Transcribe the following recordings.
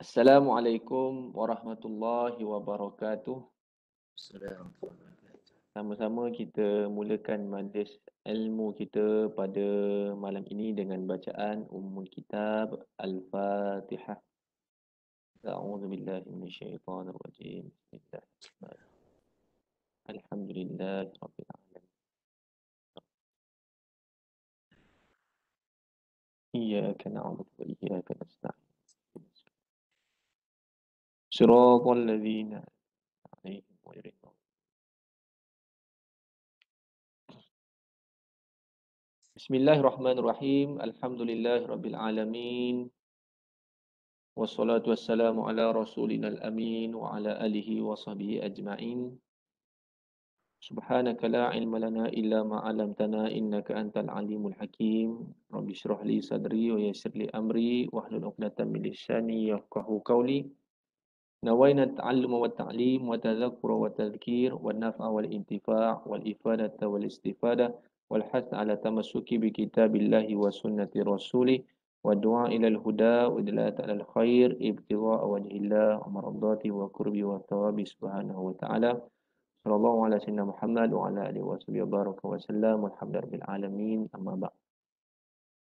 Assalamualaikum warahmatullahi wabarakatuh. Assalamualaikum. Sama-sama kita mulakan majlis ilmu kita pada malam ini dengan bacaan Ummul Kitab Al-Fatihah. A'udzu billahi minasyaitonir rajim. Bismillahirrahmanirrahim. Alhamdulillahirabbil alamin. Iyyaka na'budu wa iyyaka nasta'in. Shiratal ladzina an'amta 'alaihim ghairil maghdubi. Bismillahirrahmanirrahim. Alhamdulillahirabbil alamin. Wassalatu wassalamu ala rasulina al-amin wa ala alihi wa sahbihi ajma'in. Subhanaka la ilma lana illa ma 'allamtana innaka antal alimul hakim. Rabbi shrah li sadri wa yassir li amri wahlul 'uqdatam min lisani yafqahu qawli. Nawaina at-ta'alluma wat ta'lim wa tadhakkura wa tadhkir wan naf'a wal intifa' wal ifadata wal istifadah wal hath ala tamassuki bi kitabillahi wa sunnati rasulih wa du'a ilal huda wa dilalata alal khair ibtigha'a wajhillah wa maradati wa qurbi wa thawabi subhanahu wa ta'ala. Sallallahu ala sayyidina Muhammad wa ala alihi wa sahbihi wa baraka wa sallam walhamdulillahi alamin amma ba'd.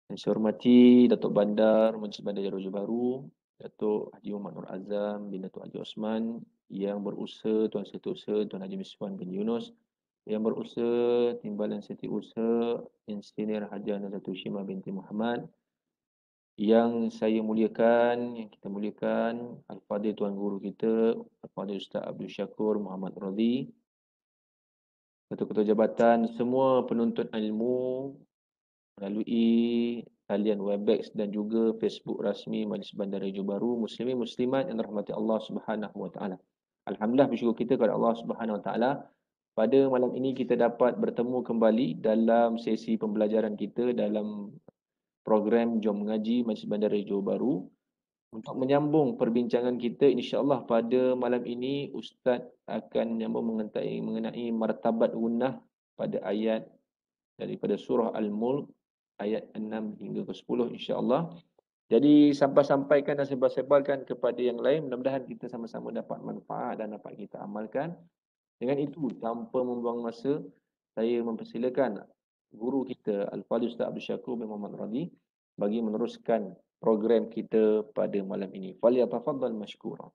Yang saya hormati Datuk Bandar Majlis Bandar Jaya Raja Baru, Datuk Haji Muhammad Nur Azam bin Datuk Haji Osman, Yang Berusaha Tuan Setiausaha Tuan Haji Miswan bin Yunus, Yang Berusaha Timbalan Setiausaha Engineer Haji Nazatul Shimah binti Muhammad, yang saya muliakan, yang kita muliakan Al-Fadhil Tuan Guru kita, Al-Fadhil Ustaz Abdul Syakur Muhammad Radhi, ketua-ketua jabatan, semua penuntut ilmu melalui talian Webex dan juga Facebook rasmi Majlis Bandar Raja Baru, muslimin muslimat yang dirahmati Allah Subhanahu wa taala. Alhamdulillah, bersyukur kita kepada Allah Subhanahu wa taala, pada malam ini kita dapat bertemu kembali dalam sesi pembelajaran kita dalam program Jom Mengaji Majlis Bandar Raja Baru. Untuk menyambung perbincangan kita, insya-Allah pada malam ini Ustaz akan menyambung mengenai martabat gunnah pada ayat daripada surah Al-Mulk ayat 6 hingga ke 10 insya-Allah. Jadi sampaikan dan sebar-sebarkan kepada yang lain, mudah-mudahan kita sama-sama dapat manfaat dan dapat kita amalkan. Dengan itu, tanpa membuang masa, saya mempersilakan guru kita Al-Fadhil Ustaz Abdul Syakur bin Muhammad Radhi bagi meneruskan program kita pada malam ini. Falyatafaddal mashkura.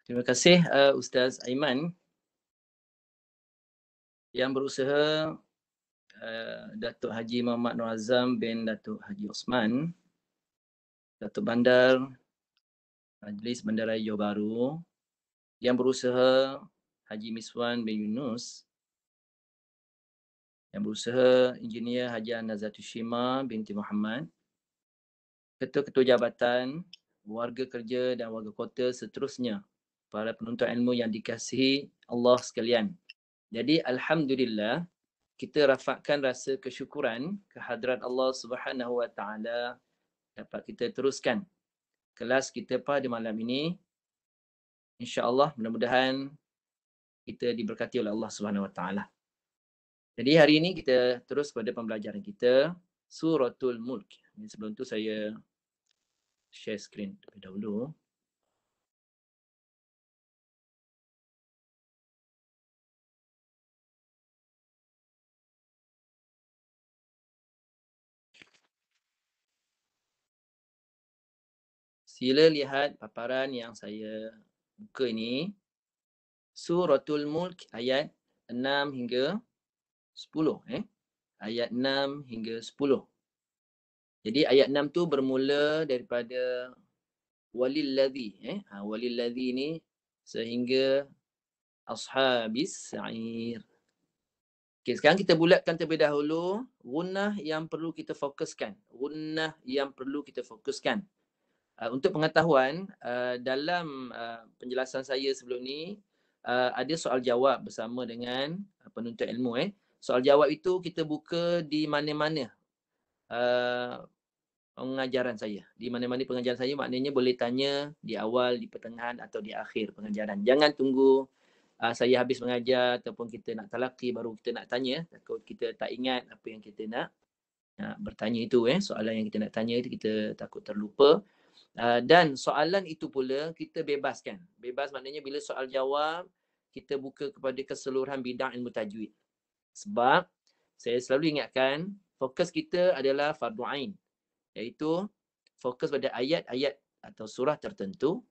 Terima kasih Ustaz Aiman yang berusaha Datuk Haji Muhammad Nur Azam bin Datuk Haji Osman, Datuk Bandar Majlis Bandaraya Johor Bahru, yang berusaha Haji Miswan bin Yunus, yang berusaha Engineer Haji Nazatul Shimah binti Muhammad, ketua-ketua jabatan, warga kerja dan warga kota seterusnya, para penuntut ilmu yang dikasihi Allah sekalian. Jadi alhamdulillah kita rafakkan rasa kesyukuran kehadrat Allah Subhanahu wa taala dapat kita teruskan kelas kita pada malam ini. Insya-Allah mudah-mudahan kita diberkati oleh Allah Subhanahu wa taala. Jadi hari ini kita terus pada pembelajaran kita Suratul Mulk. Sebelum tu saya share screen terlebih dahulu. Sila lihat paparan yang saya buka ini. Suratul Mulk ayat 6 hingga 10. Ayat 6 hingga 10. Jadi ayat 6 tu bermula daripada walilladzi. Walilladzi ni sehingga ashabis sa'ir. Okay, sekarang kita bulatkan terlebih dahulu gunnah yang perlu kita fokuskan. Gunnah yang perlu kita fokuskan. Untuk pengetahuan, dalam penjelasan saya sebelum ni, ada soal jawab bersama dengan penuntut ilmu. Soal jawab itu kita buka di mana-mana pengajaran saya. Di mana-mana pengajaran saya maknanya boleh tanya di awal, di pertengahan atau di akhir pengajaran. Jangan tunggu saya habis mengajar ataupun kita nak talaki baru kita nak tanya. Takut kita tak ingat apa yang kita nak bertanya itu, soalan yang kita nak tanya itu kita takut terlupa. Dan soalan itu pula kita bebaskan. Bebas maknanya bila soal jawab, kita buka kepada keseluruhan bidang ilmu tajwid. Sebab saya selalu ingatkan, fokus kita adalah fardu ain, iaitu fokus pada ayat-ayat atau surah tertentu,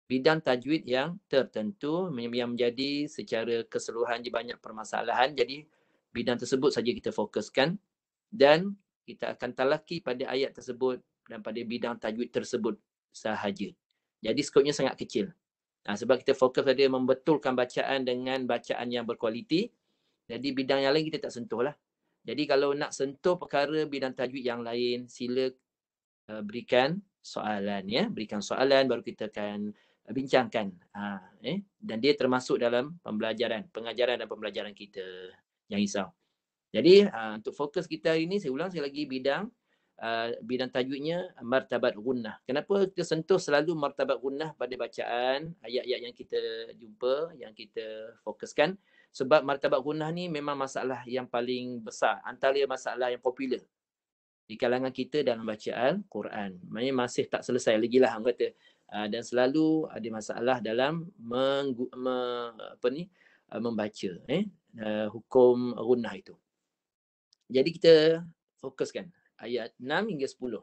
bidang tajwid yang tertentu yang menjadi secara keseluruhan di banyak permasalahan. Jadi bidang tersebut saja kita fokuskan dan kita akan talaki pada ayat tersebut dan pada bidang tajwid tersebut sahaja. Jadi skopnya sangat kecil. Sebab kita fokus pada membetulkan bacaan dengan bacaan yang berkualiti. Jadi bidang yang lain kita tak sentuh lah. Jadi kalau nak sentuh perkara bidang tajwid yang lain, sila berikan soalan, berikan soalan baru kita akan bincangkan. Dan dia termasuk dalam pengajaran dan pembelajaran kita. Jangan risau. Jadi untuk fokus kita hari ini, saya ulang sekali lagi, bidang tajwidnya martabat gunnah. Kenapa kita sentuh selalu martabat gunnah pada bacaan ayat-ayat yang kita jumpa, yang kita fokuskan? Sebab martabat gunnah ni memang masalah yang paling besar, antara masalah yang popular di kalangan kita dalam bacaan Quran. Maksudnya masih tak selesai lagi lah orang kata. Dan selalu ada masalah dalam membaca hukum gunnah itu. Jadi kita fokuskan ayat 6 hingga 10.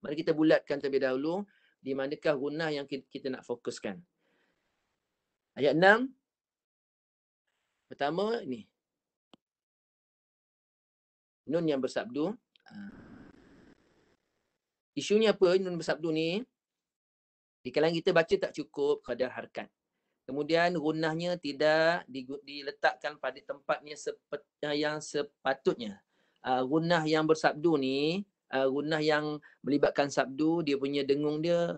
Mari kita bulatkan terlebih dahulu di manakah gunnah yang kita nak fokuskan. Ayat 6. Pertama ni. Nun yang bersabdu. Isunya apa nun bersabdu ni? Di kalangan kita baca tak cukup kadar harkat. Kemudian gunnahnya tidak diletakkan pada tempatnya yang sepatutnya. Gunnah yang bersabdu ni, gunnah yang melibatkan sabdu, dia punya dengung dia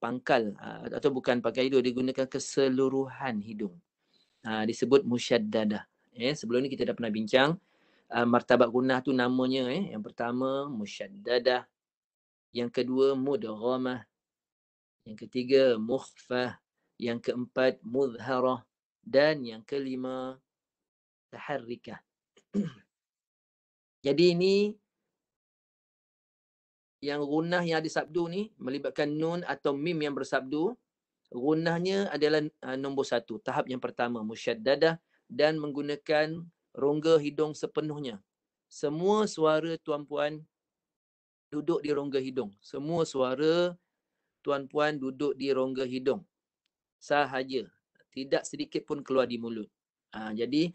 pangkal atau bukan pakai hidung, dia gunakan keseluruhan hidung. Disebut musyaddadah. Sebelum ni kita dah pernah bincang martabat gunnah tu namanya. Yang pertama musyaddadah, yang kedua mudghamah, yang ketiga mukhfah, yang keempat mudharah, dan yang kelima taharrikah. Jadi ini yang gunnah yang ada sabdu ni melibatkan nun atau mim yang bersabdu. Gunnahnya adalah nombor 1, tahap yang pertama musyaddadah, dan menggunakan rongga hidung sepenuhnya. Semua suara tuan-puan duduk di rongga hidung. Semua suara tuan-puan duduk di rongga hidung sahaja. Tidak sedikit pun keluar di mulut. Jadi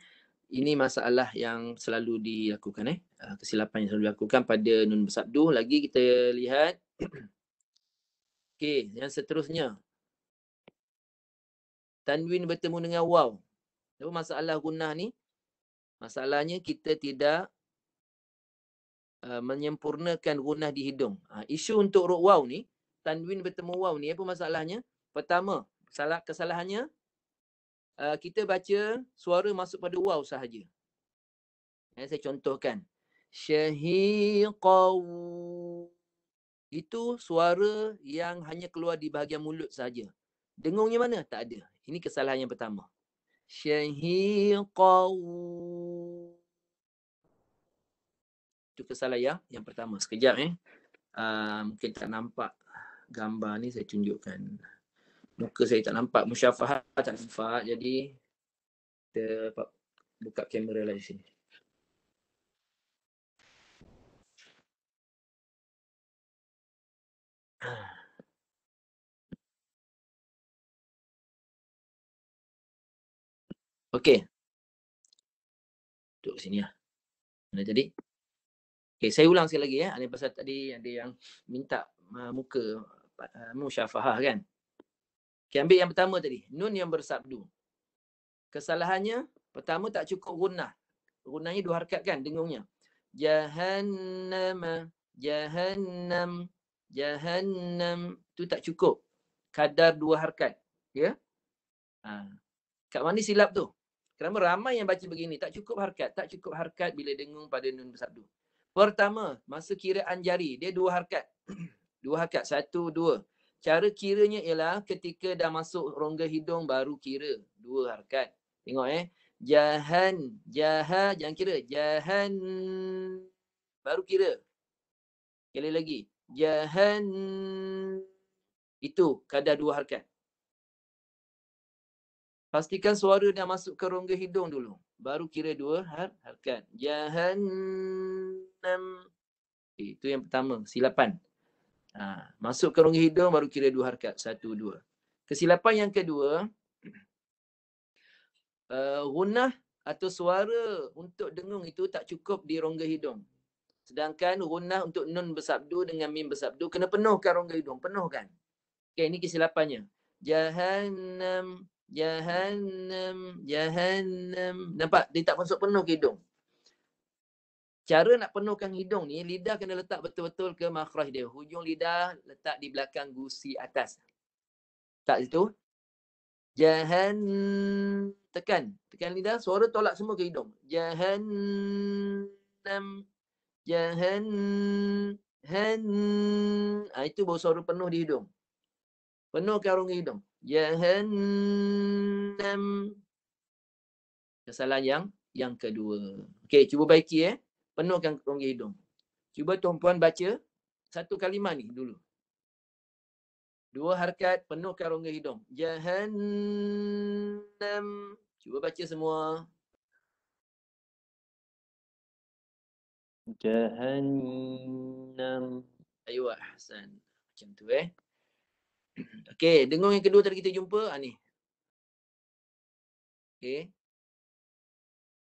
ini masalah yang selalu dilakukan. Kesilapan yang selalu dilakukan pada nun bersabdu. Lagi kita lihat. Okey, yang seterusnya. Tanwin bertemu dengan waw. Apa masalah gunnah ni? Masalahnya kita tidak menyempurnakan gunnah di hidung. Isu untuk huruf waw ni, tanwin bertemu waw ni, apa masalahnya? Pertama, kesalahannya kita baca suara masuk pada waw sahaja. Saya contohkan. Syahiqaw. Itu suara yang hanya keluar di bahagian mulut saja. Dengungnya mana? Tak ada. Ini kesalahan yang pertama. Syahiqaw. Itu kesalahan yang pertama. Sekejap mungkin tak nampak gambar ni, saya tunjukkan. Muka saya tak nampak, musyafahat tak nampak. Jadi kita buka kamera lah di sini. Okey. Duduk sini lah. Mana tadi? Okey, saya ulang sekali lagi. Ada pasal tadi ada yang minta muka musyafahah kan. Okey, ambil yang pertama tadi. Nun yang bersabdu. Kesalahannya, pertama tak cukup gunnah. Gunnahnya 2 harakat kan dengungnya. Jahannam, jahannam, jahannam. Itu tak cukup. Kadar 2 harakat. Ya? Kat mana silap tu? Kerana ramai yang baca begini. Tak cukup harakat. Tak cukup harakat bila dengung pada nun bersabdu. Pertama, masa kiraan jari. Dia 2 harakat. 2 harakat. 1, 2. Cara kiranya ialah ketika dah masuk rongga hidung baru kira. 2 harakat. Tengok Jahan, jangan kira. Jahan, baru kira. Sekali lagi. Jahan, itu kadar 2 harakat. Pastikan suara dah masuk ke rongga hidung dulu. Baru kira 2 harakat. Jahannam. Itu yang pertama, silapan. Masuk ke rongga hidung baru kira 2 harakat. 1, 2. Kesilapan yang kedua, gunnah atau suara untuk dengung itu tak cukup di rongga hidung. Sedangkan gunnah untuk nun bersabdu dengan mim bersabdu kena penuhkan rongga hidung. Penuhkan. Okey, ini kesilapannya. Jahannam, Jahannam, Jahannam. Nampak? Dia tak masuk penuh ke hidung. Cara nak penuhkan hidung ni, lidah kena letak betul-betul ke makhraj dia. Hujung lidah letak di belakang gusi atas. Tak situ. Tekan. Tekan lidah, suara tolak semua ke hidung. Jahannam, itu baru suara penuh di hidung. Penuhkan rongga hidung. Jahannam. Kesalahan yang kedua. Okey, cuba baiki Penuhkan rongga hidung. Cuba tuan-puan baca satu kalimah ni dulu. 2 harakat, penuhkan rongga hidung. Jahannam. Cuba baca semua. Jahannam. Ayuh, ahsan. Macam tu Okey, dengung yang kedua tadi kita jumpa ni. Okey.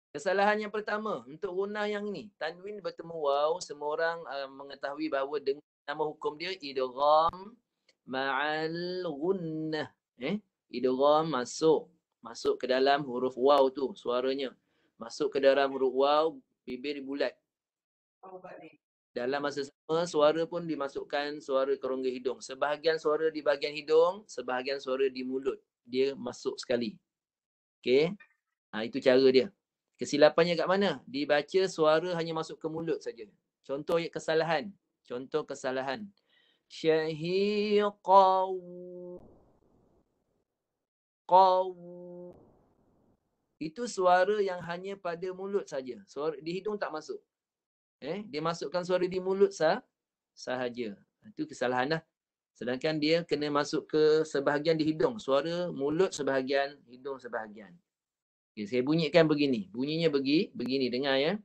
Kesalahan yang pertama untuk gunnah yang ni, tanwin bertemu waw, semua orang mengetahui bahawa dengan nama hukum dia idgham ma'al gunnah. Idgham masuk ke dalam huruf waw tu suaranya. Masuk ke dalam huruf waw, bibir bulat. Dalam masa sama, suara pun dimasukkan suara ke rongga hidung. Sebahagian suara di bahagian hidung, sebahagian suara di mulut. Dia masuk sekali. Okey. Itu cara dia. Kesilapannya kat mana? Dibaca suara hanya masuk ke mulut saja. Contoh kesalahan. Syahiqaw. Itu suara yang hanya pada mulut saja. Suara di hidung tak masuk. Dia masukkan suara di mulut sahaja. Itu kesalahan dah. Sedangkan dia kena masuk ke sebahagian di hidung. Suara mulut sebahagian, hidung sebahagian. Okay, saya bunyikan begini. Bunyinya begini. Dengar ya.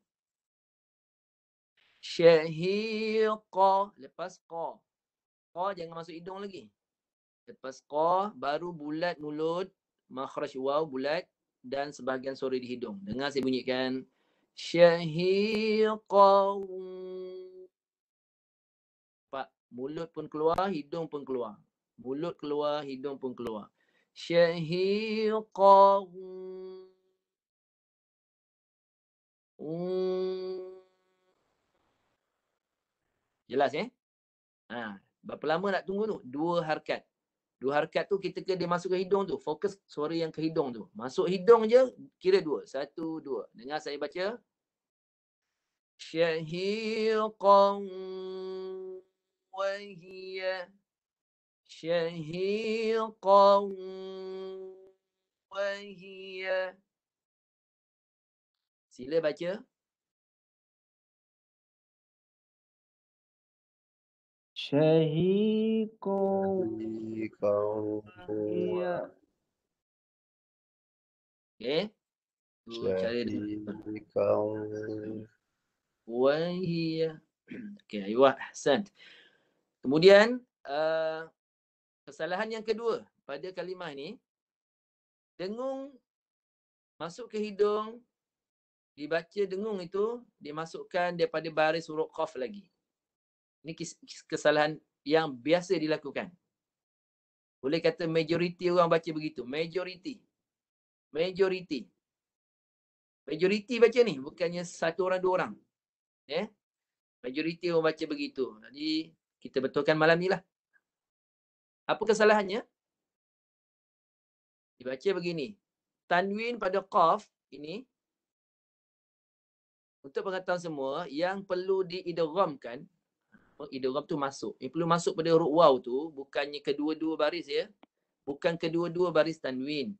Syahiqa. Lepas qa. Qa jangan masuk hidung lagi. Lepas qa, baru bulat mulut. Makhraj waw bulat. Dan sebahagian suara di hidung. Dengar saya bunyikan. Syahiqa. Pak, mulut pun keluar, hidung pun keluar. Mulut keluar, hidung pun keluar. Syahiqa. Jelas berapa lama nak tunggu tu? 2 harakat. 2 harakat tu kita dia masuk ke hidung tu. Fokus suara yang ke hidung tu. Masuk hidung je, kira 2. 1, 2. Dengar saya baca. Syahiqan wahiyya. Syahiqan wahiyya. Sila baca. Syahiqan. Okey. Syahiqan wahiyya. Okey, ayuh, ahsan. Kemudian kesalahan yang kedua pada kalimah ni, dengung masuk ke hidung, dibaca dengung itu dimasukkan daripada baris huruf qaf lagi. Ini kesalahan yang biasa dilakukan. Boleh kata majoriti orang baca begitu. Majoriti baca ni, bukannya 1 orang 2 orang. Majoriti orang baca begitu. Jadi kita betulkan malam ni lah. Apa kesalahannya? Dibaca begini. Tanwin pada qaf ini, untuk pengetahuan semua, yang perlu diidghamkan, idgham tu masuk. Yang perlu masuk pada huruf waw tu, bukannya kedua-dua baris ya. Bukan kedua-dua baris tanwin.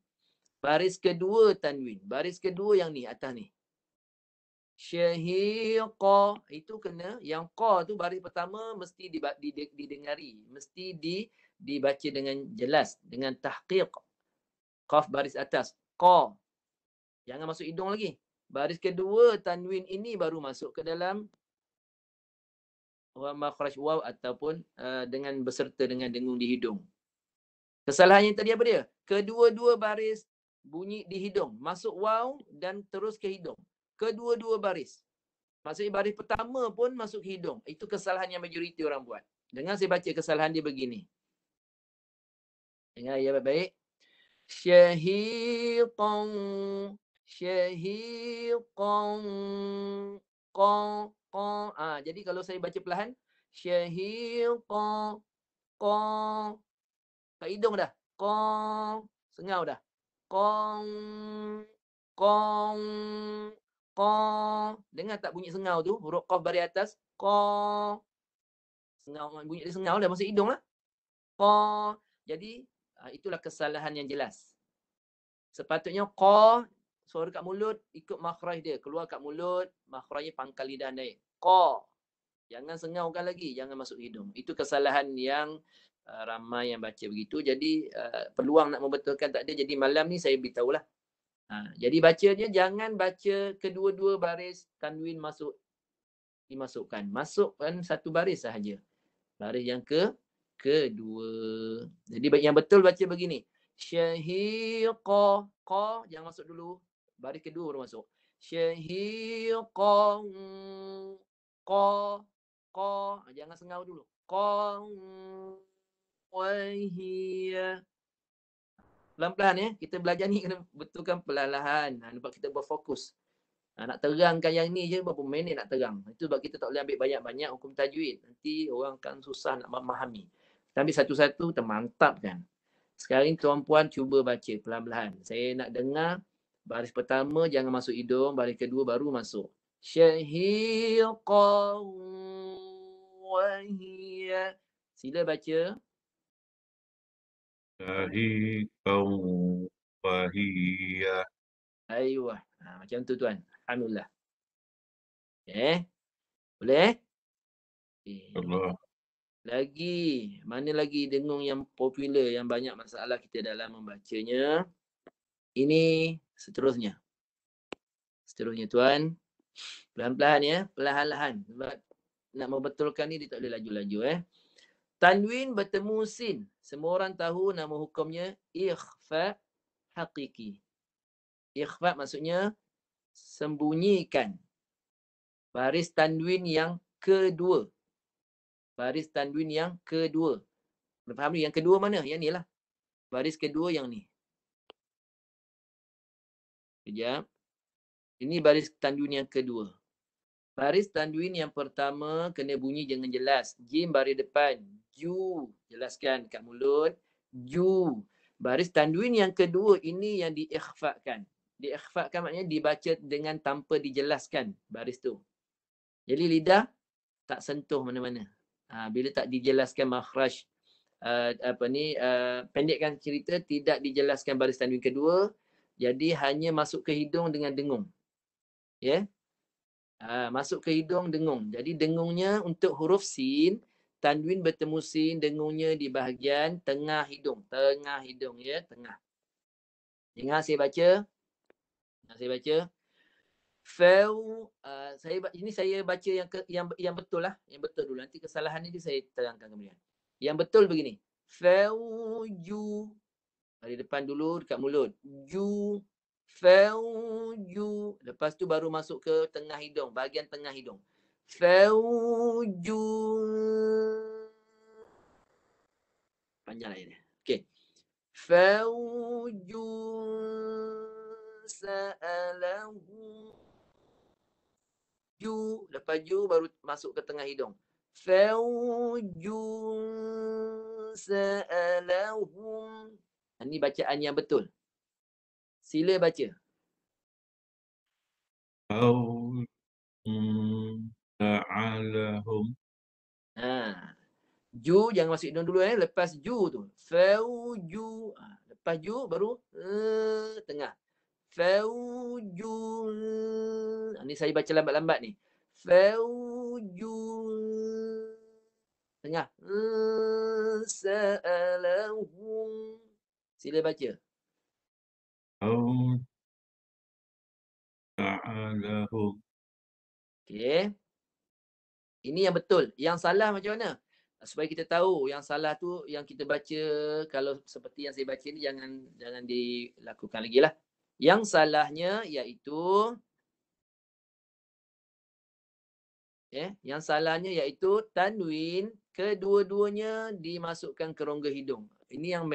Baris kedua tanwin. Baris kedua yang ni, atas ni. Syahiqa. Itu kena, yang qa tu baris pertama mesti didengari. Mesti dibaca dengan jelas. Dengan tahqiq. Qaf baris atas. Qa. Jangan masuk hidung lagi. Baris kedua tanwin ini baru masuk ke dalam makhraj waw ataupun dengan berserta dengan dengung di hidung. Kesalahannya tadi apa dia? Kedua-dua baris bunyi di hidung. Masuk waw dan terus ke hidung. Kedua-dua baris. Maksudnya baris pertama pun masuk ke hidung. Itu kesalahan yang majoriti orang buat. Dengar saya baca kesalahan dia begini. Dengar ya baik-baik. Syahiqan. Syahiqan. Qa. Jadi kalau saya baca perlahan. Syahiqan. Qa. Kat hidung dah. Qong. Sengau dah. Qong. Qong. Qong. Dengar tak bunyi sengau tu? Huruf qaf baris atas. Qong. Sengau, bunyi dia sengau dah masuk hidung lah. Qong. Jadi, itulah kesalahan yang jelas. Sepatutnya qa, suara kat mulut, ikut makhraj dia. Keluar kat mulut, makhrajnya pangkal lidah naik. Qa. Jangan sengaukan lagi, jangan masuk hidung. Itu kesalahan yang ramai yang baca begitu. Jadi peluang nak membetulkan tak ada. Jadi malam ni saya beritahulah. Jadi bacanya jangan baca kedua-dua baris tanwin dimasukkan. Masukkan satu baris sahaja. Baris yang kedua. Jadi yang betul baca begini. Syahiqa. Qa jangan masuk dulu. Baris kedua baru masuk. Syahiqa. Qa. Qa. Jangan sengau dulu. Qa. Wahia. Pelan-pelan ya. Kita belajar ni kena betulkan perlahan-lahan. Nampak kita berfokus. Nak terangkan yang ni je berapa minit nak terang. Itu sebab kita tak boleh ambil banyak-banyak hukum tajwid. Nanti orang akan susah nak memahami. Kita ambil satu-satu, termantapkan. Sekarang ni tuan-puan cuba baca pelan-pelan. Saya nak dengar baris pertama jangan masuk hidung. Baris kedua baru masuk. Syahiqa wahia. Sila baca. Syahiqan wahiyah. Ayuh. Macam tu tuan. Alhamdulillah. Boleh? Allah. Lagi. Mana lagi dengung yang popular, yang banyak masalah kita dalam membacanya. Ini seterusnya. Seterusnya tuan. Pelan-pelan ya. Perlahan-lahan. Sebab nak membetulkan ni dia tak boleh laju-laju. Tanwin bertemu sin. Semua orang tahu nama hukumnya ikhfa hakiki. Ikhfa maksudnya sembunyikan. Baris tanwin yang kedua. Baris tanwin yang kedua. Faham ni? Yang kedua mana? Yang ni lah. Baris kedua yang ni. Sekejap. Ini baris tanwin yang kedua. Baris tanwin yang pertama kena bunyi jangan jelas. Jim baris depan. Ju. Jelaskan kat mulut. Ju. Baris tanwin yang kedua ini yang diikhfakan. Diikhfakan maknanya dibaca dengan tanpa dijelaskan baris tu. Jadi lidah tak sentuh mana-mana. Bila tak dijelaskan makhraj pendekkan cerita tidak dijelaskan baris tanwin kedua, jadi hanya masuk ke hidung dengan dengung. Ya. Masuk ke hidung dengung. Jadi dengungnya untuk huruf sin, tanwin bertemu sin, dengungnya di bahagian tengah hidung. Tengah hidung ya, tengah. Dengar saya baca. Ini saya baca yang betul lah. Yang betul dulu. Nanti kesalahan ni saya terangkan kemudian. Yang betul begini. Fauju. Dari depan dulu dekat mulut. Ju. Fauju. Lepas tu baru masuk ke tengah hidung. Bahagian tengah hidung. Fauju. Panjang lagi dia. Okey. Fauju. Sa'alahu. Ju. Lepas ju baru masuk ke tengah hidung. Fauju. Sa'alahum. Ini bacaan yang betul. Sila baca. Ta'alahum. Ju jangan masuk hidung dulu Lepas ju tu. Fauju. lepas ju baru tengah. Faujun. Ni saya baca lambat-lambat ni. Faujun. Tengah. Sa'alahum. Sila baca. أو سعلهم Okey. Ini yang betul. Yang salah macam mana? Supaya kita tahu yang salah tu yang kita baca, kalau seperti yang saya baca ni jangan dilakukan lagi lah. Yang salahnya iaitu yang salahnya iaitu tanwin kedua-duanya dimasukkan ke rongga hidung. Ini yang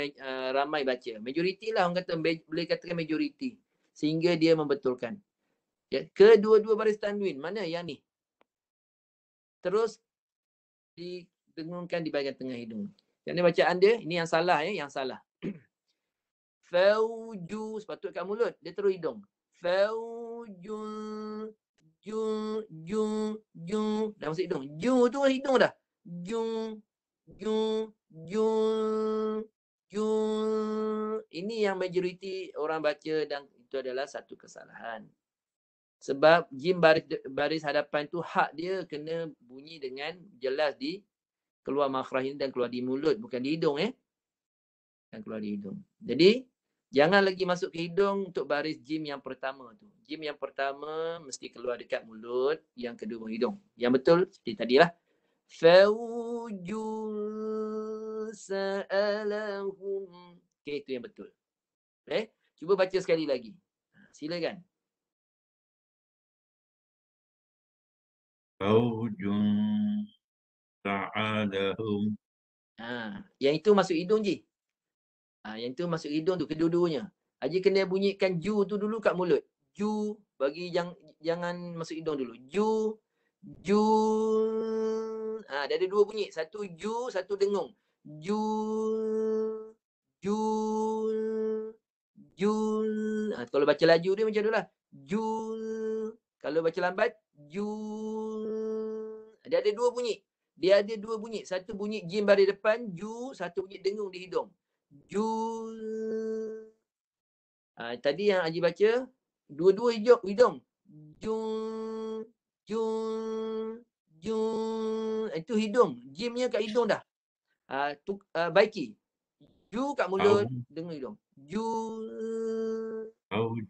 ramai baca. Majoriti lah orang kata, boleh katakan majoriti. Sehingga dia membetulkan. Ya, kedua-dua baris tanwin. Mana yang ni? Terus didengungkan di bahagian tengah hidung. Yang ni bacaan dia, ini yang salah yang salah. Fauju, sepatutnya kat mulut, dia terus hidung. Fauju, ju, dah masuk hidung. Ju tu hidung dah. Ju. Ini yang majoriti orang baca dan itu adalah satu kesalahan. Sebab jim baris hadapan tu hak dia kena bunyi dengan jelas di keluar makhraj ini dan keluar di mulut, bukan di hidung dan keluar di hidung. Jadi jangan lagi masuk ke hidung untuk baris jim yang pertama tu. Jim yang pertama mesti keluar dekat mulut, yang kedua hidung. Yang betul seperti tadilah. Faujun sa'alahum. Okey, itu yang betul. Cuba baca sekali lagi. Silakan. فوج سعلهم Yang itu masuk hidung je. Yang itu masuk hidung tu kedua-duanya. Haji kena bunyikan ju tu dulu kat mulut. Ju, bagi jangan masuk hidung dulu. Ju. Dia ada dua bunyi. Satu ju, satu dengung. Ju. Kalau baca laju dia macam itulah. Ju. Kalau baca lambat, ju. Dia ada dua bunyi. Satu bunyi jim baris depan, ju. Satu bunyi dengung di hidung. Ju. Tadi yang Haji baca, dua-dua hidung. Jun. Itu hidung. Jimnya kat hidung dah. Baiki. Ju kat mulut, dengung hidung. Jun. فوج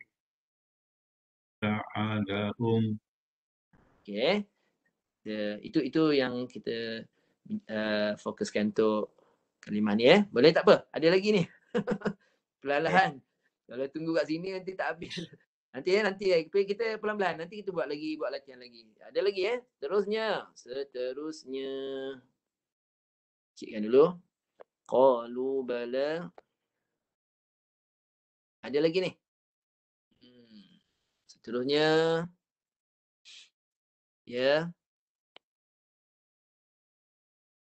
سعلهم. Okey. Itu yang kita fokuskan untuk kalimah ni Boleh tak apa? Ada lagi ni. Perlahan-lahan. Kalau tunggu kat sini nanti tak habis. Nanti kita pelan-pelan. Nanti kita buat latihan lagi. Ada lagi Seterusnya. Cikkan dulu. Qalu bala. Ada lagi ni. Seterusnya.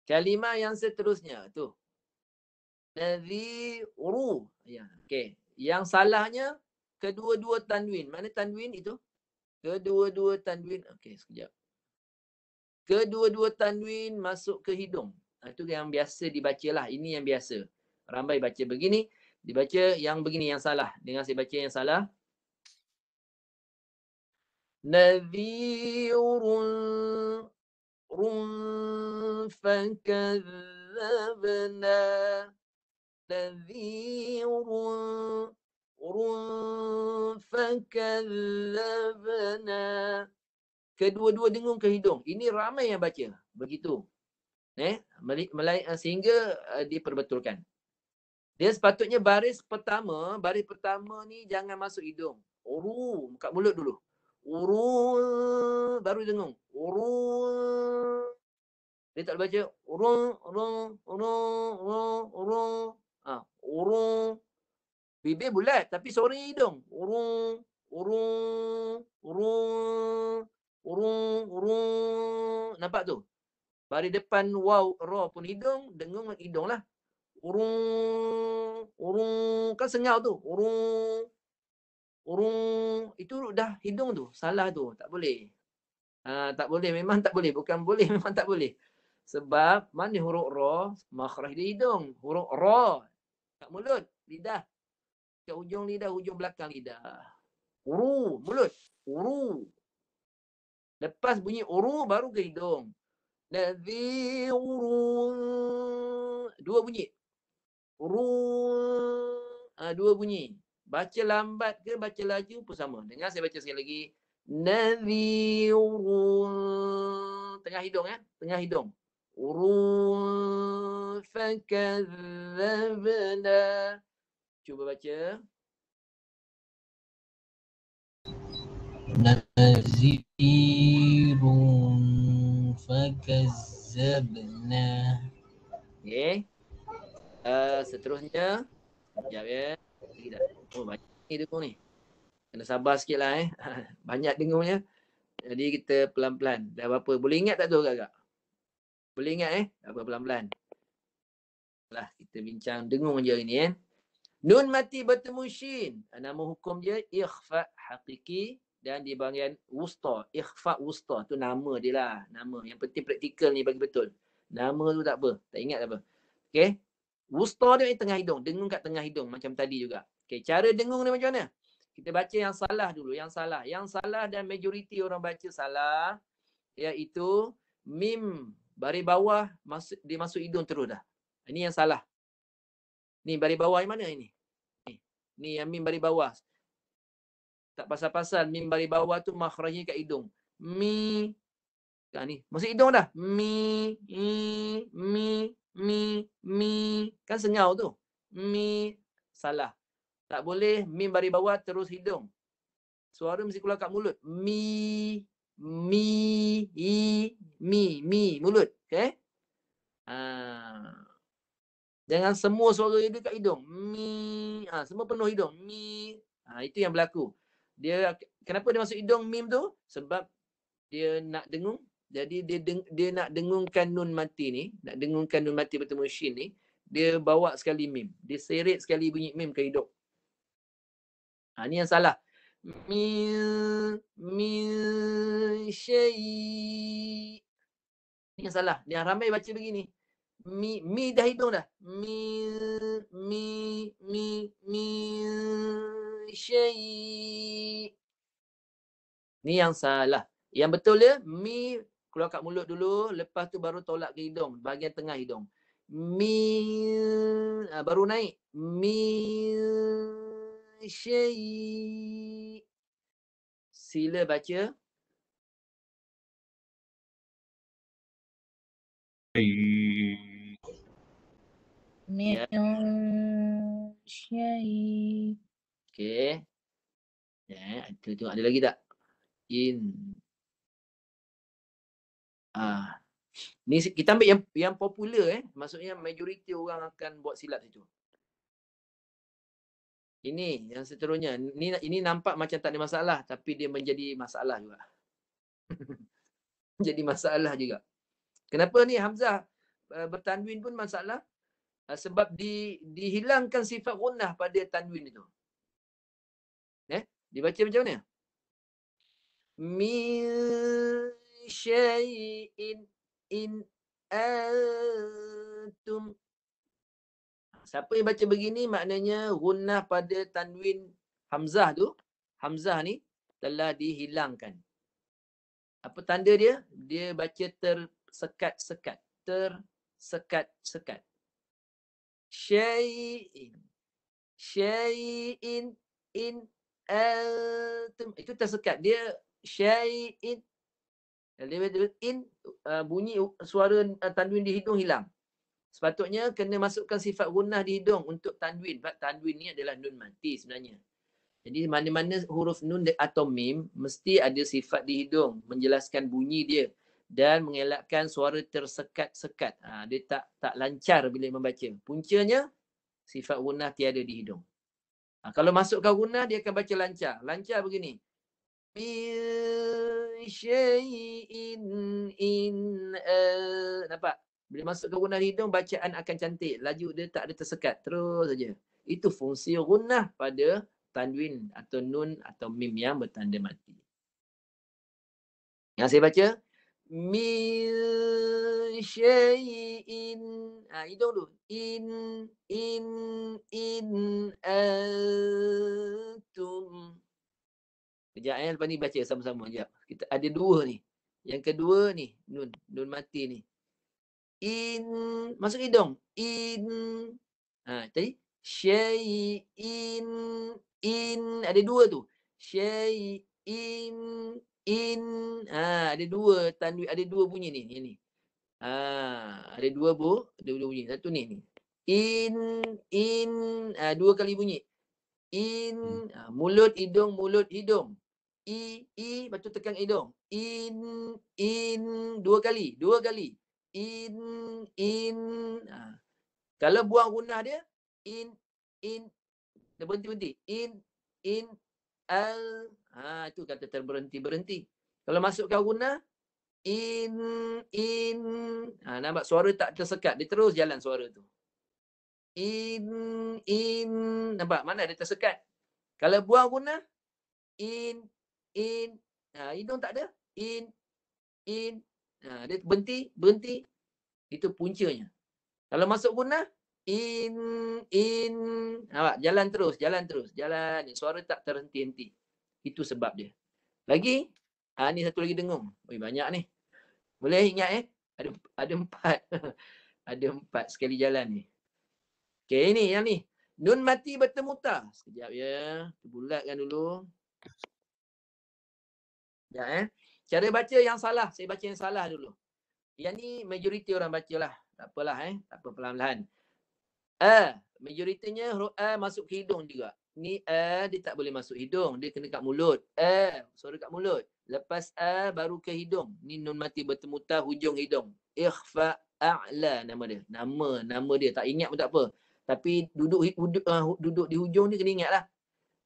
Kalimah yang seterusnya tu. Nadhiru. Okey. Yang salahnya kedua-dua tanwin. Mana tanwin itu? Kedua-dua tanwin. Okey, sekejap. Kedua-dua tanwin masuk ke hidung. Itu yang biasa dibacalah. Ini yang biasa. Ramai baca begini, dibaca yang begini yang salah. Dengar saya baca yang salah. Nadhirun fakadzabna. Nadhirun fakadzabna. Kedua-dua dengung ke hidung. Ini ramai yang baca. Begitu. Sehingga diperbetulkan. Dia sepatutnya baris pertama ni jangan masuk hidung. Kat mulut dulu. Baru dengung. Dia tak baca bibir bulat tapi suara hidung. Nampak tu? Baris depan waw, ra pun hidung, dengung hidung lah. Kan sengau tu. Itu dah hidung tu. Salah tu. Tak boleh. Tak boleh. Memang tak boleh. Bukan boleh. Memang tak boleh. Sebab mana huruf ra, makhraj di hidung. Huruf ra. kat mulut, lidah. Kat hujung lidah, hujung belakang lidah. Uru, mulut. Uru. Lepas bunyi uru baru ke hidung. Nadhirun. Dua bunyi. Uru. Dua bunyi. Baca lambat ke baca laju pun sama. Dengar saya baca sekali lagi. Nadhirun. Tengah hidung ya. Tengah hidung. Uru. Fakadzabna. Cuba baca. Nadhirun fakazzabna. Okay. Seterusnya. Sekejap ya. Lagi tak? Oh, banyak ni dengung ni. Kena sabar sikit lah Banyak dengungnya. Jadi kita pelan-pelan. Dah berapa? Boleh ingat tak tu agak-agak? Boleh ingat Tak apa, pelan-pelan. Lah, kita bincang dengung je hari ni Nun mati bertemu shin. Nama hukum dia ikhfa hakiki dan di bahagian wusta. Ikhfa wusta tu nama dia lah. Nama. Yang penting praktikal ni bagi betul. Nama tu tak apa. Tak ingat tak apa. Okay. Wusta dia tengah hidung. Dengung kat tengah hidung macam tadi juga. Okay. Cara dengung ni macam mana? Kita baca yang salah dulu. Yang salah dan majoriti orang baca salah. Iaitu mim baris bawah dia masuk hidung terus dah. Ini yang salah. Ni baris bawah yang mana ini? Ni yang mim baris bawah. Tak pasal-pasal mim baris bawah tu makhrajnya kat hidung. Mi. Ni masuk hidung dah. Mi. Kan sengau tu. Mi. Salah. Tak boleh mim baris bawah terus hidung. Suara mesti keluar kat mulut. Mi. Mulut. Okay? Jangan semua suara dia kat hidung. Mi. Semua penuh hidung. Mi. Itu yang berlaku. Kenapa dia masuk hidung mim tu? Sebab dia nak dengung. Jadi dia nak dengungkan nun mati ni. Nak dengungkan nun mati bertemu shin ni. Dia bawa sekali mim. Dia seret sekali bunyi mim ke hidung. Ni yang salah. Min syai'. Ni yang salah. Yang ramai baca begini. Mi dah hidung dah. Mi syai'. Ni yang salah. Yang betul dia, mi keluar kat mulut dulu, lepas tu baru tolak ke hidung, bahagian tengah hidung. Mi baru naik. Mi syai'. Sila baca. Min syai'. Okey. Itu ada lagi tak? Ni kita ambil yang popular maksudnya majoriti orang akan buat silap situ. Ini yang seterusnya. Ini nampak macam tak ada masalah tapi dia menjadi masalah juga. Jadi masalah juga. Kenapa ni hamzah bertanwin pun masalah? Sebab dihilangkan sifat gunnah pada tanwin itu. Dibaca macam mana? Min syai'in in antum. Siapa yang baca begini maknanya gunnah pada tanwin hamzah tu, hamzah ni telah dihilangkan. Apa tanda dia? Dia baca tersekat-sekat. Tersekat-sekat. Syai'in in antum. Itu tersekat. Dia syai'in. Dia in bunyi suara tanwin di hidung hilang. Sepatutnya kena masukkan sifat gunnah di hidung untuk tanwin. Sebab tanwin ni adalah nun mati sebenarnya. Jadi mana-mana huruf nun atau mim mesti ada sifat di hidung menjelaskan bunyi dia dan mengelakkan suara tersekat-sekat. Dia tak lancar bila membaca. Puncanya sifat gunnah tiada di hidung. Kalau masukkan gunnah dia akan baca lancar. Lancar begini. Nampak? Bila masukkan gunnah di hidung bacaan akan cantik. Laju dia tak ada tersekat. Terus saja. Itu fungsi gunnah pada tanwin atau nun atau mim yang bertanda mati. Yang saya baca min syai'in. Hidung tu. In antum. Sekejap lepas ni baca sama-sama sekejap. Kita ada dua ni. Yang kedua ni, nun mati ni. In, masuk hidung. In. Tadi syai'in. Ada dua tu. Syai'in. Ada dua tanwin, ada dua bunyi ni. Ni. Ada dua bunyi. Satu ni. In. Dua kali bunyi. In. Mulut, hidung, mulut, hidung. Lepas tu tekan hidung. In. Dua kali. In. Kalau buang gunah dia, in. Dia berhenti. In. Al. Itu kata terberhenti. Kalau masukkan gunah, in. Nampak suara tak tersekat. Dia terus jalan suara tu. In. Nampak? Mana dia tersekat? Kalau buang gunah, in. Hidung tak ada. In. Dia berhenti. Itu puncanya. Kalau masuk gunah, in. Nampak? Jalan terus. Suara tak terhenti-henti. Itu sebab dia. Lagi, ni satu lagi dengung. Banyak ni. Boleh ingat Ada 4. Ada 4 sekali jalan ni. Okey, ni yang ni. Nun mati bertemu ta. Sekejap ya. Bulatkan dulu. Ya, Cara baca yang salah. Saya baca yang salah dulu. Yang ni majoriti orang baca lah. Tak apalah Tak apa, pelan-pelan. Majoritinya huruf A masuk ke hidung juga. Ni dia tak boleh masuk hidung. Dia kena kat mulut. Suara kat mulut. Lepas A baru ke hidung. Ni nun mati bertemu ta hujung hidung. Ikhfa a'la nama dia. Nama dia. Tak ingat pun tak apa. Tapi duduk di hujung ni kena ingat lah.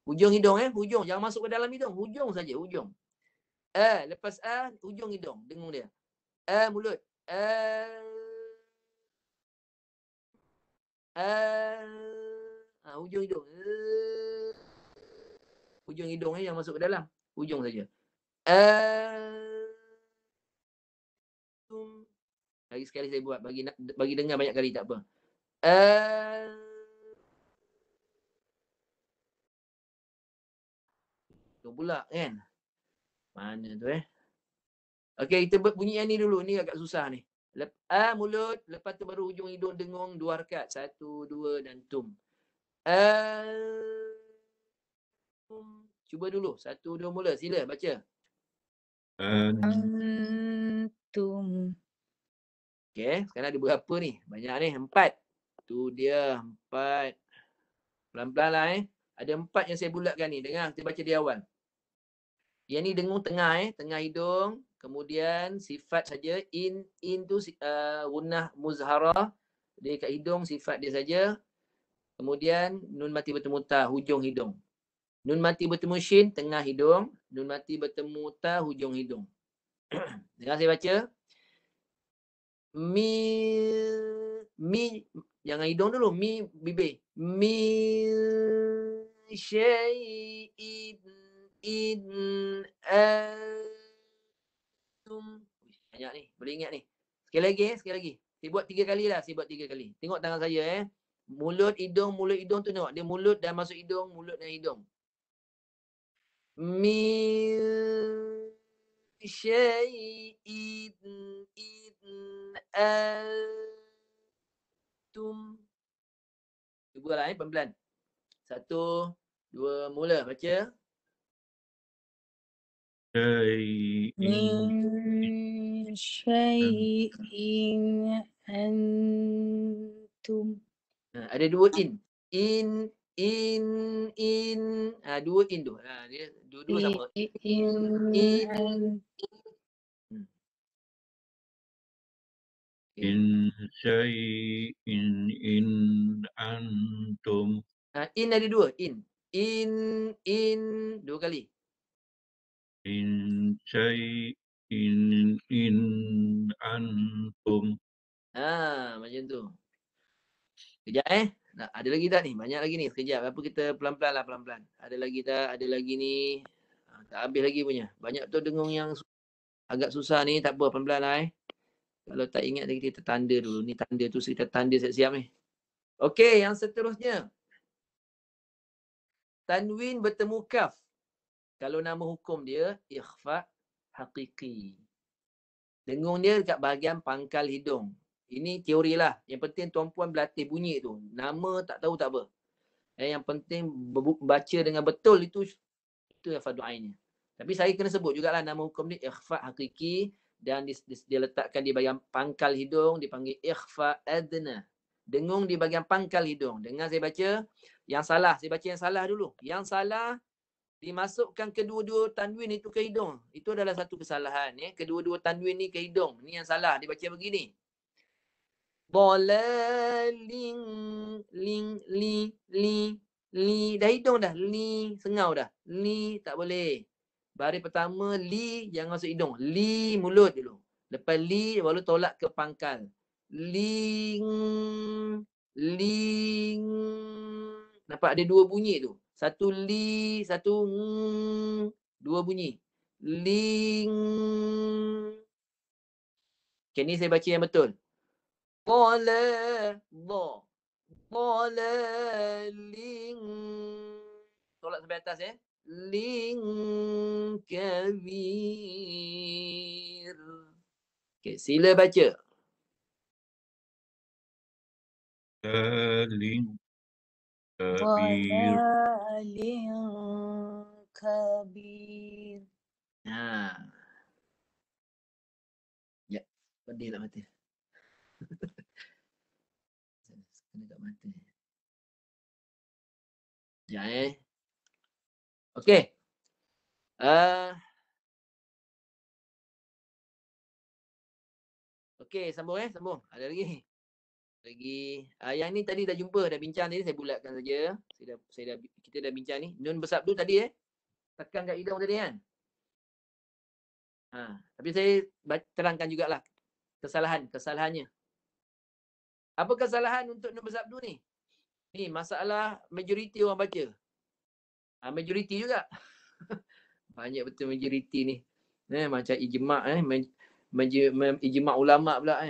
Hujung hidung hujung. Jangan masuk ke dalam hidung. Hujung saja, hujung. Lepas A, hujung hidung. Dengung dia. Mulut. Hujung hidung. Hujung hidung yang masuk ke dalam. Hujung saja. Lagi sekali saya buat. Bagi dengar banyak kali, tak apa. Tu pula kan. Mana tu Okey, kita buat bunyi yang ni dulu. Ni agak susah ni. Mulut. Lepas tu baru hujung hidung dengung 2 harakat. 1, 2 dan tum. Cuba dulu. 1, 2 mula. Sila baca. Antum. Okey, sekarang ada berapa ni? Banyak ni. 4. Tu dia 4. Pelan-pelan lah Ada 4 yang saya bulatkan ni. Dengar, kita baca di awal. Yang ni dengung tengah tengah hidung. Kemudian sifat saja. In tu gunnah muzharah. Dia kat hidung, sifat dia saja. Kemudian nun mati bertemu ta hujung hidung. Nun mati bertemu shin tengah hidung. Nun mati bertemu ta hujung hidung. Dengar saya baca. Mi jangan hidung dulu. Mi bibir. Mi syai'in antum. Banyak ni. Boleh ingat ni. Sekali lagi. Saya buat 3 kali lah. Tengok tangan saya mulut hidung tu tengok. Dia mulut dan masuk hidung, mulut dan hidung. Syai'in antum. Cubalah pelan-pelan. 1, 2, mula. Baca. Min syai'in antum. Ada 2 in. In. 2 in tu. Dia dua-dua sama. In syai'in in antum. In ada 2. In 2 kali. In syai'in in antum. Macam tu. Sekejap ada lagi tak ni? Banyak lagi ni. Sekejap. Apa kita pelan-pelan lah, pelan-pelan. Ada lagi tak? Ada lagi ni. Tak habis lagi punya. Banyak tu dengung yang agak susah ni. Tak apa, pelan-pelan lah Kalau tak ingat lagi kita tanda dulu. Ni tanda tu kita tanda siap-siap ni. Okey, yang seterusnya. Tanwin bertemu kaf. Kalau nama hukum dia ikhfa hakiki. Dengung dia dekat bahagian pangkal hidung. Ini teori lah. Yang penting tuan-puan berlatih bunyi tu. Nama tak tahu tak apa. Yang penting baca dengan betul itu yang fardu ainnya. Tapi saya kena sebut jugalah nama hukum ni ikhfa hakiki dan dia letakkan di bahagian pangkal hidung dipanggil ikhfa adna. Dengung di bahagian pangkal hidung. Dengar saya baca yang salah. Saya baca yang salah dulu. Yang salah dimasukkan kedua-dua tanwin itu ke hidung. Itu adalah satu kesalahan. Kedua-dua tanwin ni ke hidung. Ni yang salah. Dia baca begini. Dalaling, ling, li. Dah hidung dah. Li, sengau dah. Li, tak boleh. Baris pertama, li, jangan masuk hidung. Li, mulut dulu. Lepas li, baru tolak ke pangkal. Ling. Nampak ada dua bunyi tu. Satu li, satu dua bunyi. Ling. Okay, ni saya baca yang betul. Qala, ling. Tolak sampai atas Ling kabir. Okay, sila baca. Ling kabir. Dalalin kabir. Ya, pedih tak mata. Kena kat mata. Ya Okey. Okey, sambung sambung. Ada lagi. Yang ni tadi dah jumpa, dah bincang tadi, saya bulatkan saja. Kita dah bincang ni. Nun bersabdu tadi tekan kat hidung tadi kan. Tapi saya terangkan jugalah kesalahannya. Apa kesalahan untuk nun bersabdu ni? Ni masalah majoriti orang baca. Majoriti juga. Banyak betul majoriti ni. Macam ijma' ijma' ulama' pula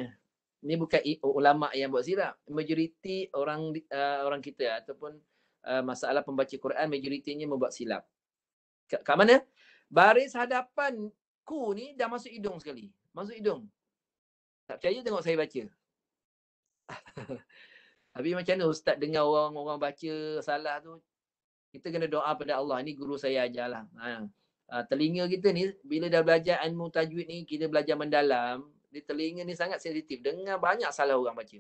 Ni bukan ulama' yang buat silap. Majoriti orang kita ataupun masalah pembaca Quran majoritinya membuat silap. Kat mana? Baris hadapan ku ni dah masuk hidung sekali. Masuk hidung. Tak percaya tengok saya baca. Habis macam mana ustaz dengar orang baca salah tu, kita kena doa pada Allah. Ni guru saya ajarlah. Telinga kita ni bila dah belajar ilmu tajwid ni, kita belajar mendalam, di telinga ni sangat sensitif, dengar banyak salah orang baca.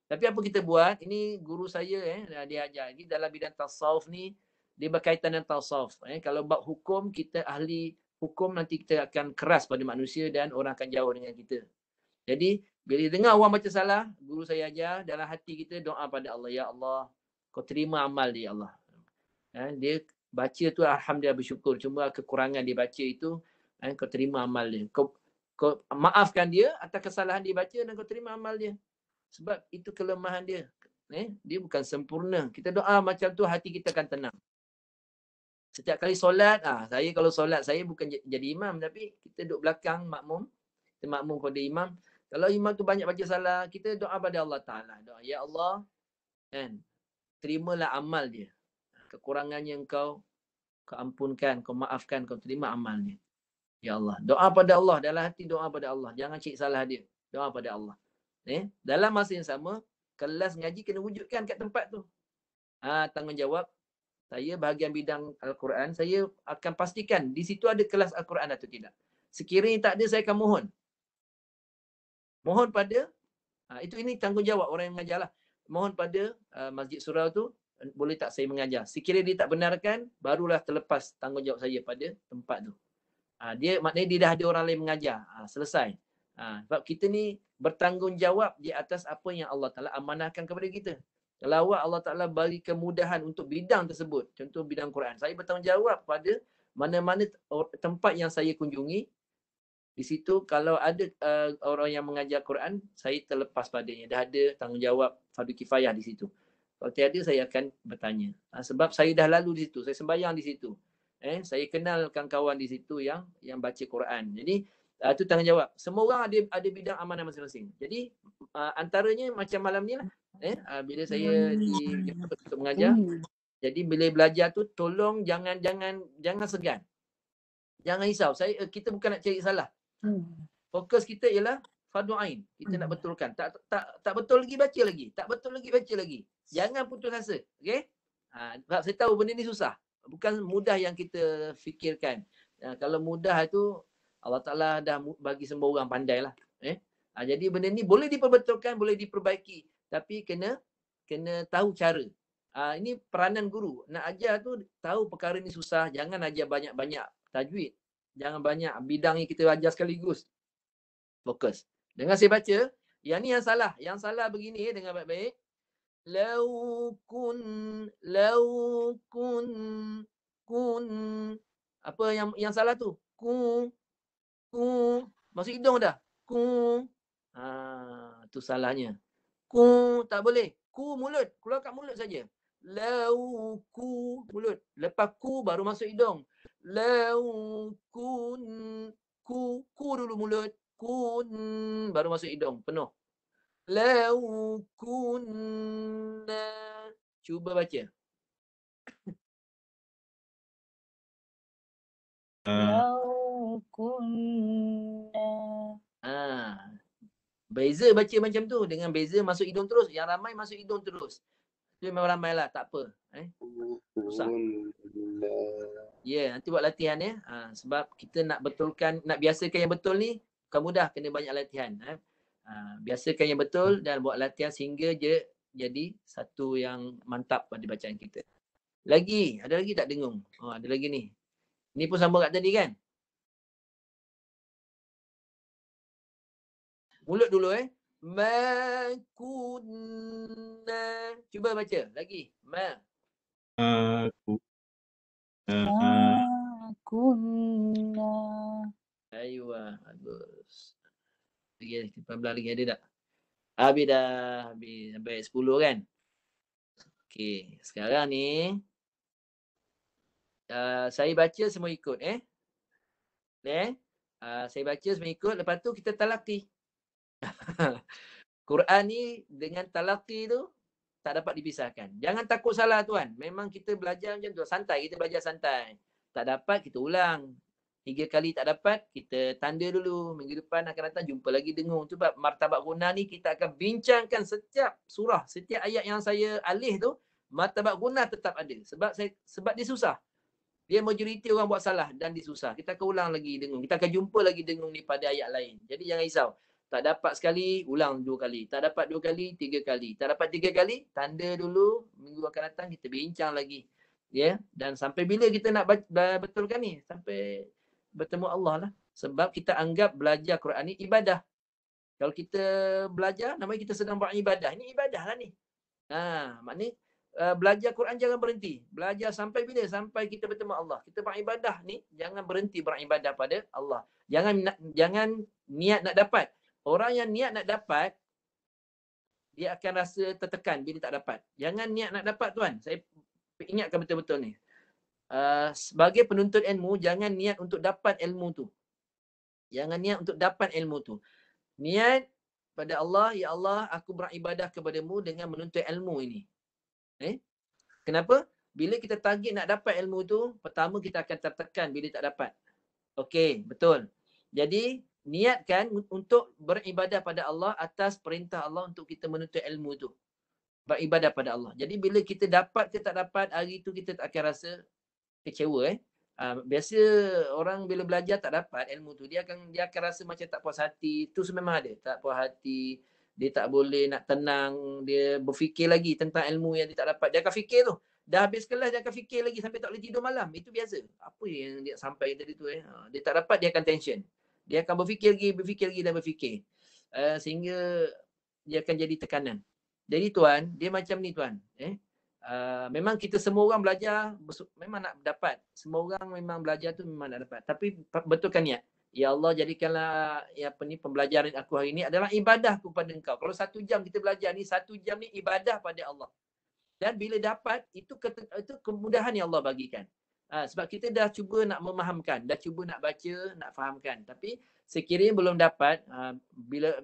Tapi apa kita buat? Ini guru saya dia ajar. Ini dalam bidang tasawuf ni dia berkaitan dengan tasawuf. Kalau bab hukum, kita ahli hukum, nanti kita akan keras pada manusia dan orang akan jauh dengan kita. Jadi bila dengar orang baca salah, guru saya ajar, dalam hati kita doa pada Allah, ya Allah, kau terima amal dia, Allah. Dia baca tu alhamdulillah bersyukur. Cuma kekurangan dia baca itu, kau terima amal dia. Kau maafkan dia atas kesalahan dia baca dan kau terima amal dia. Sebab itu kelemahan dia. Dia bukan sempurna. Kita doa macam tu, hati kita akan tenang. Setiap kali solat, saya kalau solat, saya bukan jadi imam, tapi kita duduk belakang makmum. Kita makmum kepada imam. Kalau imam tu banyak baca salah, kita doa pada Allah Ta'ala. Doa, ya Allah, terimalah amal dia. Kekurangannya kau ampunkan, kau maafkan, kau terima amalnya. Ya Allah. Doa pada Allah. Dalam hati doa pada Allah. Jangan cik salah dia. Doa pada Allah. Dalam masa yang sama, kelas ngaji kena wujudkan kat tempat tu. Tanggungjawab. Saya bahagian bidang Al-Quran, saya akan pastikan di situ ada kelas Al-Quran atau tidak. Sekiranya tak ada, saya akan mohon. Mohon pada, ini tanggungjawab orang yang mengajar lah. Mohon pada Masjid Surau tu, boleh tak saya mengajar. Sekiranya dia tak benarkan, barulah terlepas tanggungjawab saya pada tempat tu. Dia maknanya dia dah ada orang lain mengajar. Selesai. Sebab kita ni bertanggungjawab di atas apa yang Allah Ta'ala amanahkan kepada kita. Kalau Allah Ta'ala bagi kemudahan untuk bidang tersebut, contoh bidang Quran, saya bertanggungjawab pada mana-mana tempat yang saya kunjungi. Di situ kalau ada orang yang mengajar Quran, saya terlepas padanya. Dah ada tanggungjawab fardu kifayah di situ. Kalau tiada, saya akan bertanya. Sebab saya dah lalu di situ, saya sembahyang di situ. Saya kenal kawan-kawan di situ yang baca Quran. Jadi Itu tanggungjawab. Semua orang ada bidang amanah masing-masing. Jadi antaranya macam malam ni lah. Bila saya dijemput untuk mengajar, jadi bila belajar tu tolong jangan segan. Jangan risau. Kita bukan nak cari salah. Fokus kita ialah fardu ain. Kita nak betulkan. Tak betul lagi baca lagi. Tak betul lagi baca lagi. Jangan putus asa. Okey? Sebab saya tahu benda ni susah. Bukan mudah yang kita fikirkan. Kalau mudah itu Allah Ta'ala dah bagi semua orang pandai lah. Jadi benda ni boleh diperbetulkan, boleh diperbaiki. Tapi kena tahu cara. Ini peranan guru. Nak ajar tu tahu perkara ni susah. Jangan ajar banyak-banyak tajwid. Jangan banyak bidang ni kita ajar sekaligus. Fokus. Dengar saya baca. Yang ni yang salah. Yang salah begini, dengar baik-baik. Lau kun. Apa yang salah tu? Ku. Masuk hidung dah. Ku. Tu salahnya. Ku tak boleh. Ku mulut. Keluar kat mulut saja. Lau ku mulut. Lepas ku baru masuk hidung. Lau kun. Ku dulu mulut. Kun baru masuk hidung. Penuh. Lau kunna. Cuba baca. Lau kunna. Beza baca macam tu. Dengan beza masuk hidung terus. Yang ramai masuk hidung terus. Itu memang ramai lah. Tak apa. Susah. Nanti buat latihan ya. Sebab kita nak betulkan, nak biasakan yang betul ni, bukan mudah. Kena banyak latihan. Biasakan yang betul dan buat latihan sehingga je jadi satu yang mantap pada bacaan kita. Lagi. Ada lagi tak dengung? Ada lagi ni. Ni pun sambung kat tadi kan? Mulut dulu Ma kunna. Cuba baca lagi. Ma. Kunna. Aywa, bagus. Lagi pelan-pelan lagi ada tak? Habis dah. Habis sampai 10 kan? Okey, sekarang ni saya baca semua ikut saya baca semua ikut, lepas tu kita talaqi. Quran ni dengan talaqi tu tak dapat dipisahkan. Jangan takut salah tuan. Memang kita belajar macam tu. Santai, kita belajar santai. Tak dapat, kita ulang. 3 kali tak dapat, kita tanda dulu. Minggu depan akan datang, jumpa lagi dengung. Sebab martabat guna ni kita akan bincangkan setiap surah, setiap ayat yang saya alih tu, martabat guna tetap ada. Sebab dia susah. Dia majoriti orang buat salah dan dia susah. Kita akan ulang lagi dengung. Kita akan jumpa lagi dengung ni pada ayat lain. Jadi jangan risau. Tak dapat sekali, ulang 2 kali. Tak dapat 2 kali, 3 kali. Tak dapat 3 kali, tanda dulu. Minggu akan datang kita bincang lagi. Dan sampai bila kita nak betulkan ni? Sampai bertemu Allah lah. Sebab kita anggap belajar Quran ni ibadah. Kalau kita belajar, namanya kita sedang beribadah. Ini ibadah lah ni. Maknanya belajar Quran jangan berhenti. Belajar sampai bila? Sampai kita bertemu Allah. Kita beribadah ni, jangan berhenti beribadah pada Allah. Jangan niat nak dapat. Orang yang niat nak dapat, dia akan rasa tertekan bila tak dapat. Jangan niat nak dapat tuan. Saya ingatkan betul-betul ni. Sebagai penuntut ilmu, jangan niat untuk dapat ilmu tu. Jangan niat untuk dapat ilmu tu. Niat pada Allah, ya Allah, aku beribadah kepadamu dengan menuntut ilmu ini. Kenapa? Bila kita target nak dapat ilmu tu, pertama kita akan tertekan bila tak dapat. Okey, betul. Jadi, niatkan untuk beribadah pada Allah atas perintah Allah untuk kita menuntut ilmu tu. Beribadah pada Allah. Jadi bila kita dapat ke tak dapat, hari tu kita tak akan rasa kecewa. Biasa orang bila belajar tak dapat ilmu tu, dia akan rasa macam tak puas hati. Tu memang ada, tak puas hati. Dia tak boleh nak tenang, dia berfikir lagi tentang ilmu yang dia tak dapat. Dia akan fikir tu. Dah habis kelas dia akan fikir lagi sampai tak boleh tidur malam. Itu biasa. Apa yang dia sampai tadi tu dia tak dapat, dia akan tension. Dia akan berfikir lagi. Sehingga dia akan jadi tekanan. Jadi tuan, dia macam ni tuan. Memang kita semua orang belajar memang nak dapat. Semua orang memang belajar tu memang nak dapat. Tapi betulkan niat. Ya Allah, jadikanlah pembelajaran aku hari ini adalah ibadah kepada Engkau. Kalau 1 jam kita belajar ni, 1 jam ni ibadah pada Allah. Dan bila dapat, itu kemudahan yang Allah bagikan. Sebab kita dah cuba nak memahamkan, dah cuba nak baca, nak fahamkan. Tapi sekiranya belum dapat,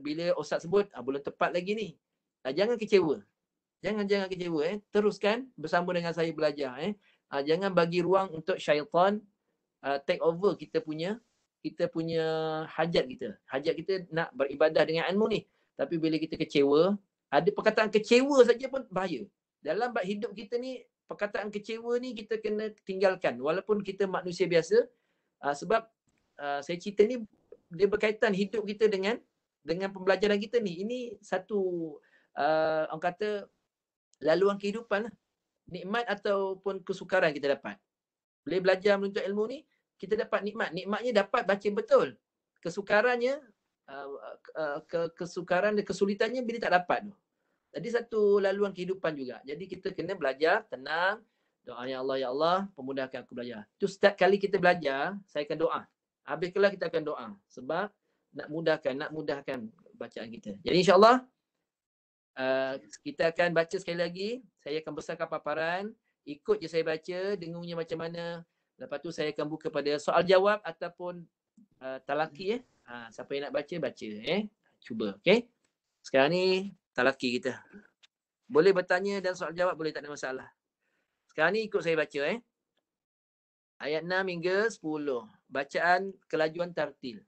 bila ustaz sebut belum tepat lagi ni, jangan kecewa. Jangan kecewa. Teruskan bersama dengan saya belajar. Jangan bagi ruang untuk syaitan take over kita punya hajat kita. Hajat kita nak beribadah dengan ilmu ni. Tapi bila kita kecewa, ada perkataan kecewa saja pun bahaya. Dalam bab hidup kita ni, perkataan kecewa ni kita kena tinggalkan. Walaupun kita manusia biasa, sebab saya cerita ni dia berkaitan hidup kita dengan pembelajaran kita ni. Ini satu orang kata laluan kehidupan lah. Nikmat ataupun kesukaran kita dapat. Bila belajar menuntut ilmu ni, kita dapat nikmat. Nikmatnya dapat baca betul. Kesukarannya, kesukaran dan kesulitannya bila tak dapat tu. Jadi satu laluan kehidupan juga. Jadi kita kena belajar tenang. Doa ya Allah, pemudahkan aku belajar. Tu setiap kali kita belajar, saya akan doa. Habis kelas kita akan doa. Sebab nak mudahkan bacaan kita. Jadi insyaAllah, kita akan baca sekali lagi. Saya akan besarkan paparan. Ikut je saya baca, dengarnya macam mana. Lepas tu saya akan buka pada soal jawab ataupun talaki. Siapa yang nak baca. Cuba. Okay. Sekarang ni talaki kita. Boleh bertanya dan soal jawab boleh, tak ada masalah. Sekarang ni ikut saya baca. Ayat 6 hingga 10. Bacaan kelajuan tartil.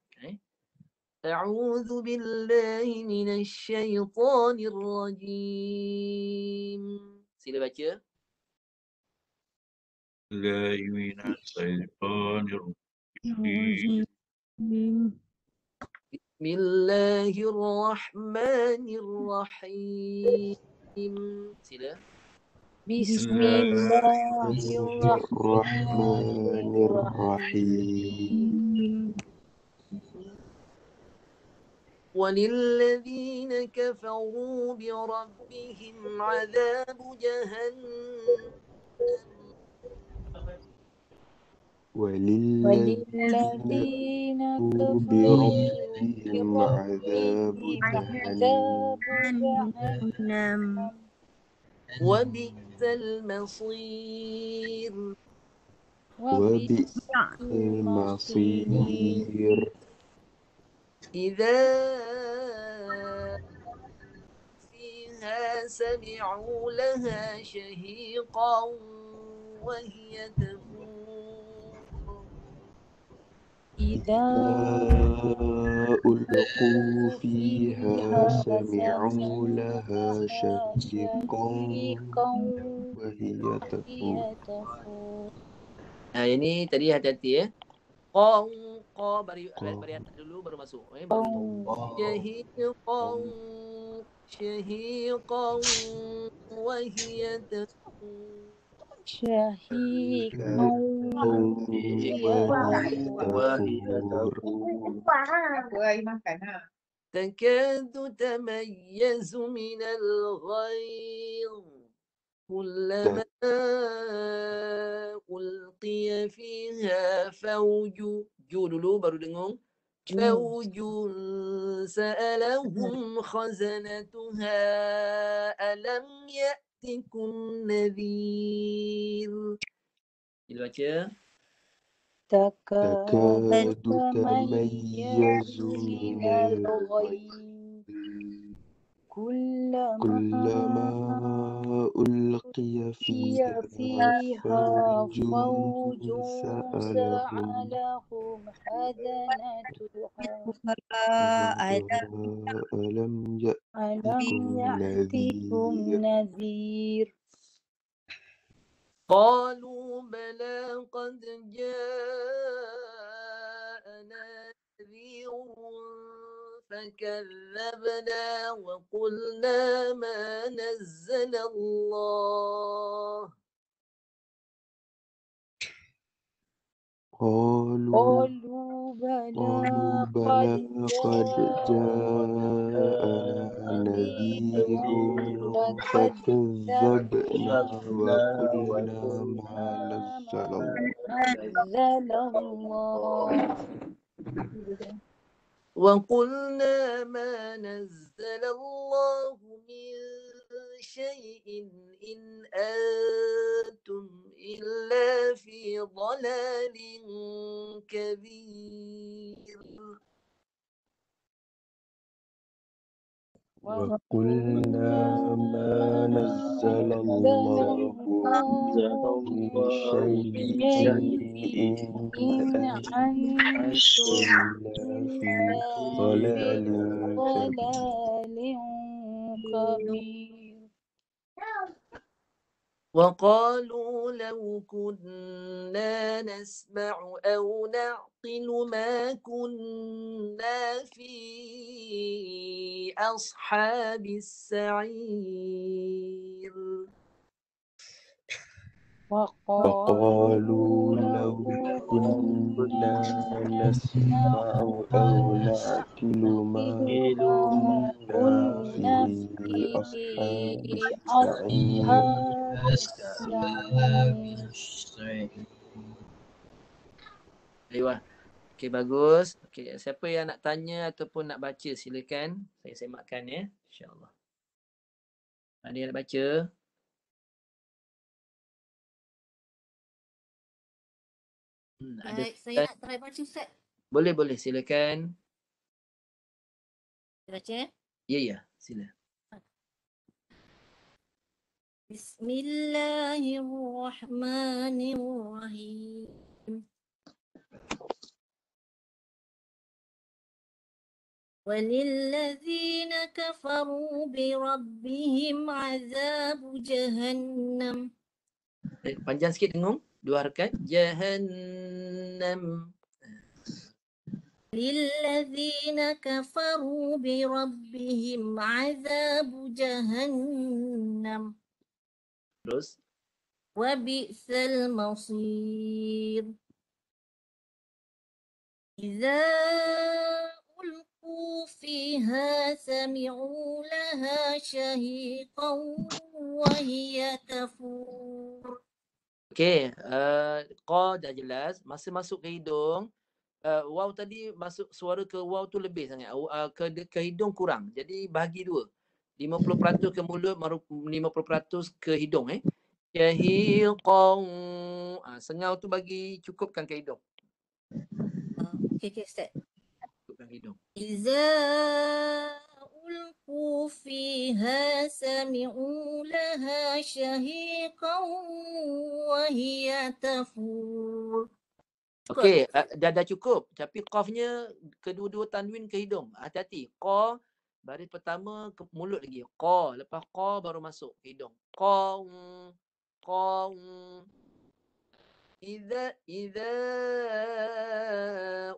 A'udzu billahi minasy syaithanir rajim. Sila baca. لا من الشيطان الرجيم Bismillahirrahmanirrahim. Sila. Bismillahirrahmanirrahim. وَلِلَّذِينَ كَفَرُوا بِرَبِّهِمْ عَذَابُ جَهَنَّمَ وللذين كفروا بربهم عذاب جهنم وَبِئْسَ الْمَصِيرُ. وبئس المصير. إِذَا فِيهَا سَمِعُوا لَهَا شَهِيقًا وَهِيَ تَفُورُ. إذا ألقوا فيها سمعوا لها شهيقا وهي تفور. Ini tadi hati-hati ya. Qa bari atas dulu baru masuk. Baru syahiqan wa hiya tafur. شهيقا وهي تفور. تكاد تميز من الغيظ كلما ألقي فيها فوج dulu baru dengung فوج سألهم خزنتها ألم يأتكم نذير. Kita baca. تكاد تميز من الغيظ كلما ألقي فيها فوج سألهم خزنتها ألم يأتكم نذير. قالوا بلى قد جاءنا نذير فكذبنا وقلنا ما نزل الله. قالوا بلى قد جاءنا نذير فكذبنا وقلنا ما نزل الله وقلنا ما نزل الله من شيء إن أنتم إلا في ضلال كبير. وقلنا ما نزل الله من شيء إن أنتم إلا في ضلال ضلال كبير. وقالوا لو كنا نسمع أو نعقل ما كنا في أصحاب السعير. وقالوا لو كنا نسمع أو نعقل ما كنا في أصحاب السعير. Ayuh. Okey, bagus. Okey, siapa yang nak tanya ataupun nak baca silakan. Saya semakkan ya, insya-Allah. Ada yang nak baca? Ada. Baik, saya nak try baca Ustaz. Boleh, silakan. Baca ya. Ya, sila. Bismillahirrahmanirrahim. وللذين كفروا بربهم عذاب جهنم. Panjang sikit dengung. 2 harakat. Jahannam. للذين كفروا بربهم عذاب جهنم Terus. وبئس المصير. إذا ألقوا فيها سمعوا لها شهيقا وهي تفور. Okey, qa dah jelas. Masa masuk ke hidung, waw tadi masuk suara ke waw tu lebih sangat. Ke hidung kurang. Jadi bahagi 2. 50% ke mulut, 50% ke hidung Syahiqan. Sengau tu bagi cukupkan ke hidung. Okey Ustaz. Cukupkan ke hidung. إذا ألقوا فيها سمعوا لها شهيقا وهي تفور. Okey, dah cukup. Tapi qafnya kedua-dua tanwin ke hidung. Hati-hati. Qa baris pertama ke mulut lagi. Qa, lepas qa baru masuk ke hidung. Qa. إذا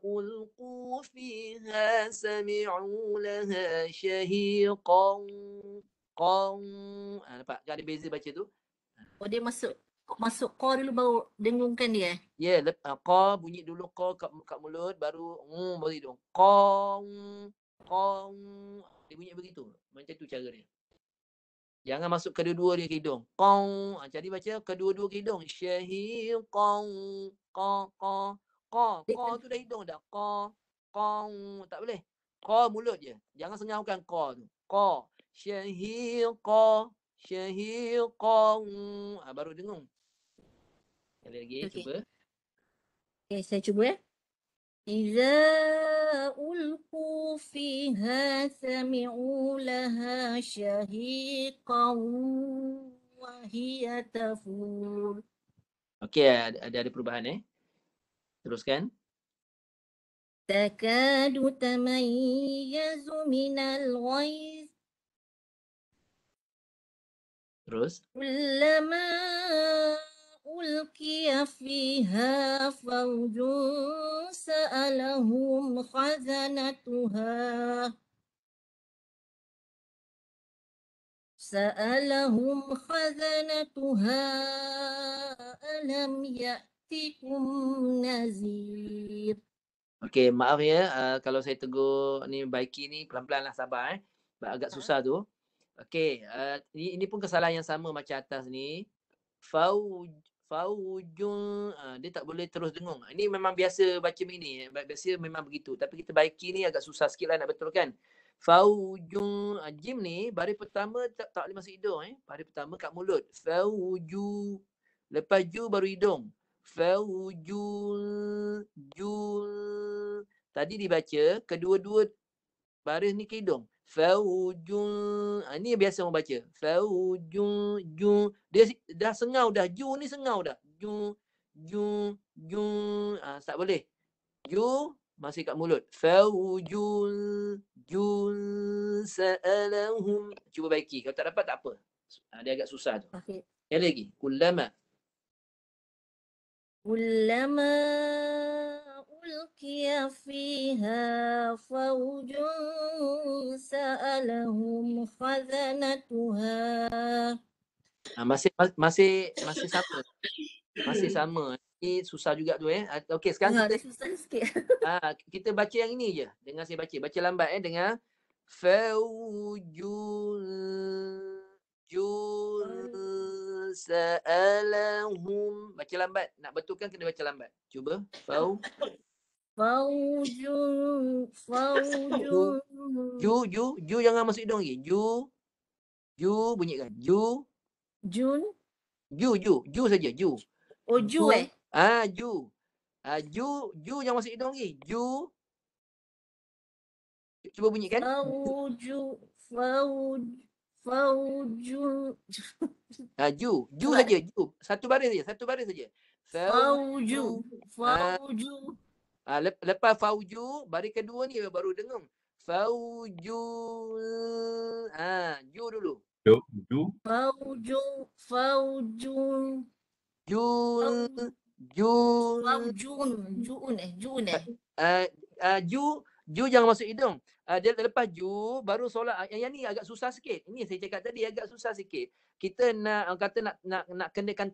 ألقوا فيها سمعوا لها شهيقا. Nampak tak ada beza baca tu? Oh, dia masuk qa dulu baru dengungkan dia. Ya, qa bunyi dulu qa kat mulut baru baru hidung. Qa. Dia bunyi begitu. Macam tu cara dia. Jangan masuk kedua-dua dia ke hidung. Qong. Jadi baca kedua-dua ke hidung. Syahiqan. Qa. Qa tu dah hidung dah. Qa. Qong. Tak boleh. Qa mulut je. Jangan sengaukan qa tu. Qa. Syahiqan. Baru dengung. Sekali lagi cuba. Okey, saya cuba ya. إذا ألقوا فيها سمعوا لها شهيقا وهي تفور. Okey, ada perubahan Teruskan. تكاد تميز من الغيظ. Terus. كلما ألقي فيها فوج سألهم خزنتها ألم يأتكم نذير. Okey, maaf ya kalau saya tegur ni Baiki ni pelan-pelan lah, sabar agak susah tu. Okey, ini pun kesalahan yang sama macam atas ni. Faujun, dia tak boleh terus dengung. Ini memang biasa baca begini, biasa memang begitu. Tapi kita Baiki ni agak susah sikit lah nak betulkan. Faujun, jim ni baris pertama tak boleh masuk hidung Baris pertama kat mulut. Fauju. Lepas ju baru hidung. Jul. Tadi dibaca kedua-dua baris ni ke hidung. Faujun. Ini biasa orang baca. Faujun. Dia dah sengau dah. Ju ni sengau dah. Ju. Tak boleh. Ju masih kat mulut. Faujun. Sa'alahum. Cuba baiki. Kalau tak dapat tak apa. Dia agak susah tu. Okey. Yang lagi. Kullama. كلما ألقي فيها فوج سألهم خزنتها. Masih sama. Masih sama. Ini susah juga tu Okey, sekarang Dia susah sikit. kita baca yang ini je. Dengar saya baca. Baca lambat dengar. Faujun sa'alahum. Baca lambat. Nak betulkan kena baca lambat. Cuba. فوج Ju jangan masuk hidung lagi. Ju bunyikan. Ju saja. Ju. Oh, Ju Ju jangan masuk hidung lagi. Ju. Cuba bunyikan. Ju saja. Ju. Satu baris saja. Fauju. Lepas fauju, baris kedua ni baru dengung. Fauju. Ju dulu. Ju. Faujun. Ju jangan masuk hidung. Dia lepas ju baru solat. Yang ni agak susah sikit. Ini saya cakap tadi agak susah sikit. Kita nak kenakan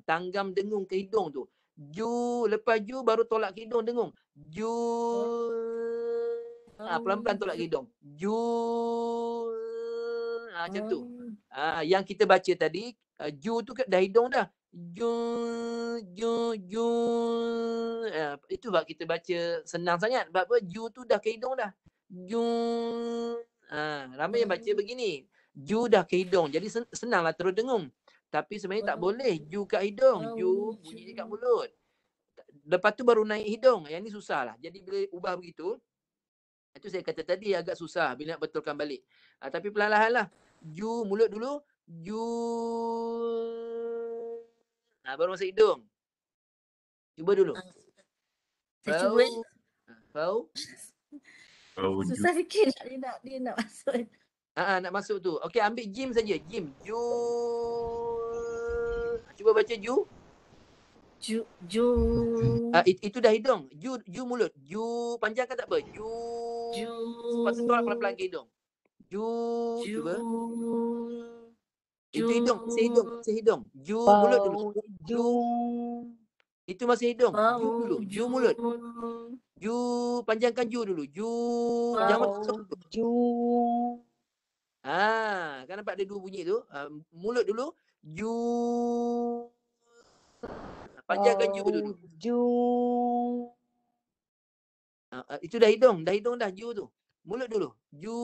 tanggam dengung ke hidung tu. Ju lepas ju baru tolak ke hidung dengung. Ju pelan-pelan tolak ke hidung. Ju macam tu. Yang kita baca tadi ju tu dah hidung dah. Ju. Itu sebab kita baca senang sangat. Sebab apa? Ju tu dah ke hidung dah. Ju. Ramai yang baca begini. Ju dah ke hidung. Jadi senanglah terus dengung. Tapi sebenarnya tak boleh. Ju kat hidung. Ju bunyi kat mulut. Lepas tu baru naik hidung. Yang ni susah lah. Jadi bila ubah begitu, itu saya kata tadi agak susah bila nak betulkan balik. Tapi perlahan-lahan lah. Ju mulut dulu. Ju. Baru masuk hidung. Cuba dulu. Saya cuba. Susah sikit dia nak masuk. Nak masuk tu. Okey, ambil jim saja. Jim. Ju. Cuba baca ju. Ju. Itu dah hidung. Ju mulut. Ju panjangkan tak apa. Ju. Lepas tu tolak pelan-pelan ke hidung. Ju. Cuba. Itu hidung. Masih hidung. Ju mulut dulu. Ju. Itu masih hidung. Ju dulu. Ju mulut. Ju panjangkan ju dulu. Ju. Jangan masuk. Ju. Kan nampak ada dua bunyi tu. Mulut dulu. Ju. Panjangkan ju dulu. Ju. Itu dah hidung. Dah ju tu. Mulut dulu. Ju.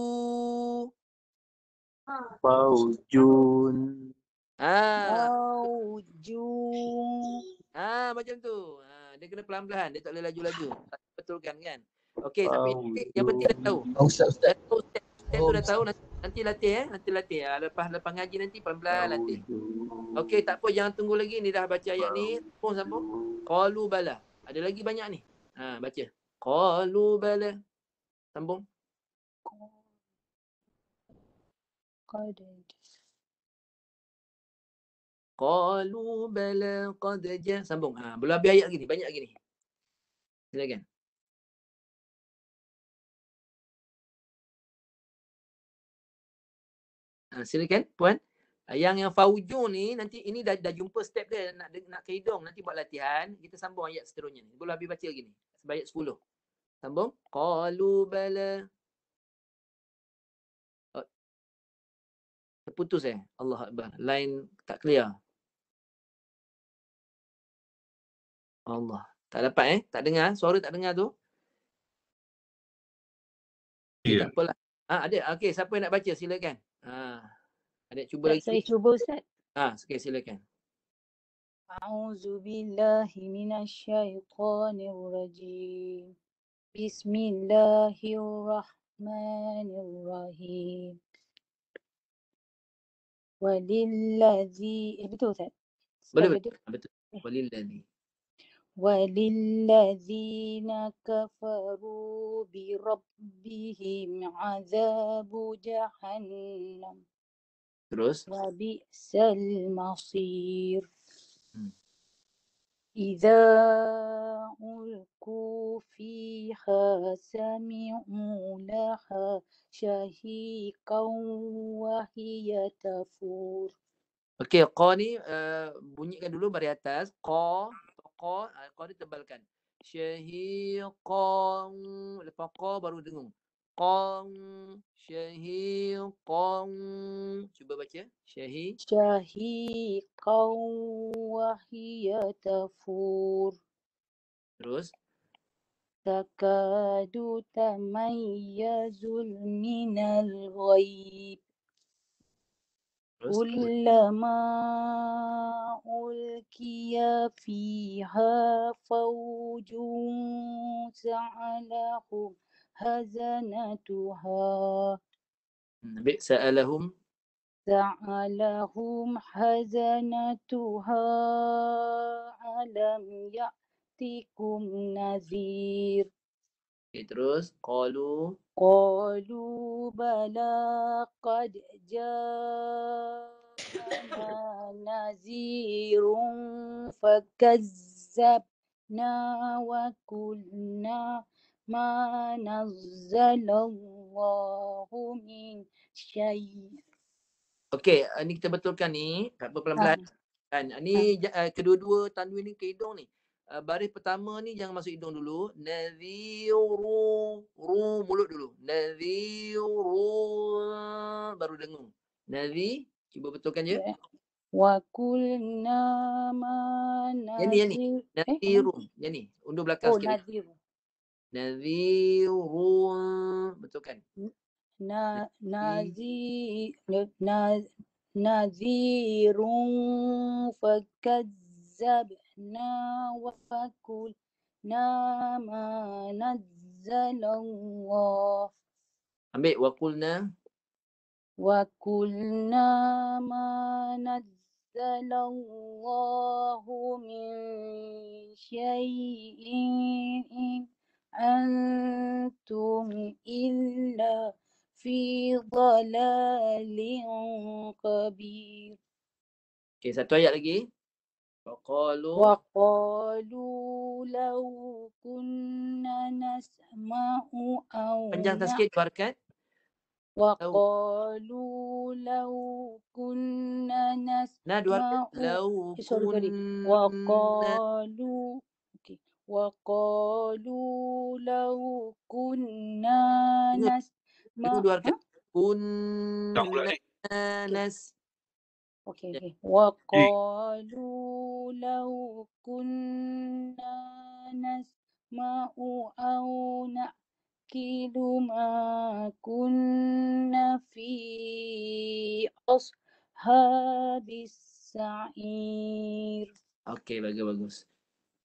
Faujun. Faujun. Macam tu. Dia kena pelan-pelan. Dia tak boleh laju-laju. Betulkan kan. Okey, tapi yang penting dah tahu. Ustaz. Step tu dah tahu. Nanti latih Nanti latih. Lepas ngaji nanti pelan-pelan latih. Okey, tak apa. Jangan tunggu lagi. Ni dah baca ayat ni. Sambung. Qalu bala. Ada lagi banyak ni. Baca. Qalu bala. Sambung. Qalu bala qad ja. Sambung. Belum habis ayat lagi ni. Banyak lagi ni. Silakan. Silakan puan. Yang faujun ni nanti ini dah jumpa step dia nak ke hidung. Nanti buat latihan. Kita sambung ayat seterusnya ni. Belum habis baca lagi ni. Ayat 10. Sambung. Qalu bala. Terputus Allah Akbar. Line tak clear. Allah. Tak dapat Tak dengar. Suara tak dengar tu. Okay, tak apalah. Ada. Okey, siapa yang nak baca silakan. Adik cuba lagi. Saya cuba Ustaz. Okey, silakan. A'udzubillahi minasyaitonirrajim. Bismillahirrahmanirrahim. Bismillahirrahmanirrahim. Walilladzi betul Ustaz? Boleh, Slide betul. Betul. Walilladzi. Walilladzina kafaru birabbihim azabu jahannam Terus. wa bi'sal masir. Hmm. إذا ألقوا فيها سمعوا لها شهيقا وهي تفور. Okey, qa ni bunyikan dulu baris atas. Qa ni tebalkan. Syahiqan. Lepas qa baru dengung. Qan, syahiqan. Cuba baca. شهيقا وهي تفور. Terus. تكاد تميز من الغيظ Terus. كلما ألقي فيها فوج سألهم خزنتها Ambil sa'alahum. ألم يأتكم نذير. Okay, terus. Qalu. قالوا بلى قد جاءنا نذير فكذبنا وقلنا ما نزل الله من شيء. Okey, ni kita betulkan ni. Pelan-pelan. Kan? Ni kedua-dua tanwin ni ke hidung ni. Baris pertama ni jangan masuk hidung dulu. Nadhiru. Ru mulut dulu. Nadhiru. Baru dengung. Nadhi. Cuba betulkan je. وَقُلْنَا مَا Yang ni. نَذِرُ Nadhiru. Yang ni. Undur belakang sikit. نذير Nadhiru. Betulkan. نذير فكذبنا وقلنا ما نزل الله Ambil. Waqulna. وقلنا ما نزل الله من شيء إن أنتم إلا في ضلال كبير. Okey, satu ayat lagi. Waqalu. وقالوا لو كنا نسمع أو Panjang tak sikit harakat. وقالوا لو كنا Nah, dua harakat. نسمع Lau sorry. وقالوا لو كنا نسمع Dua harakat. Tak pula ni. Nas. وقالوا لو كنا نسمع أو نأكل ما كنا في أصحاب السعير. Okey, bagus.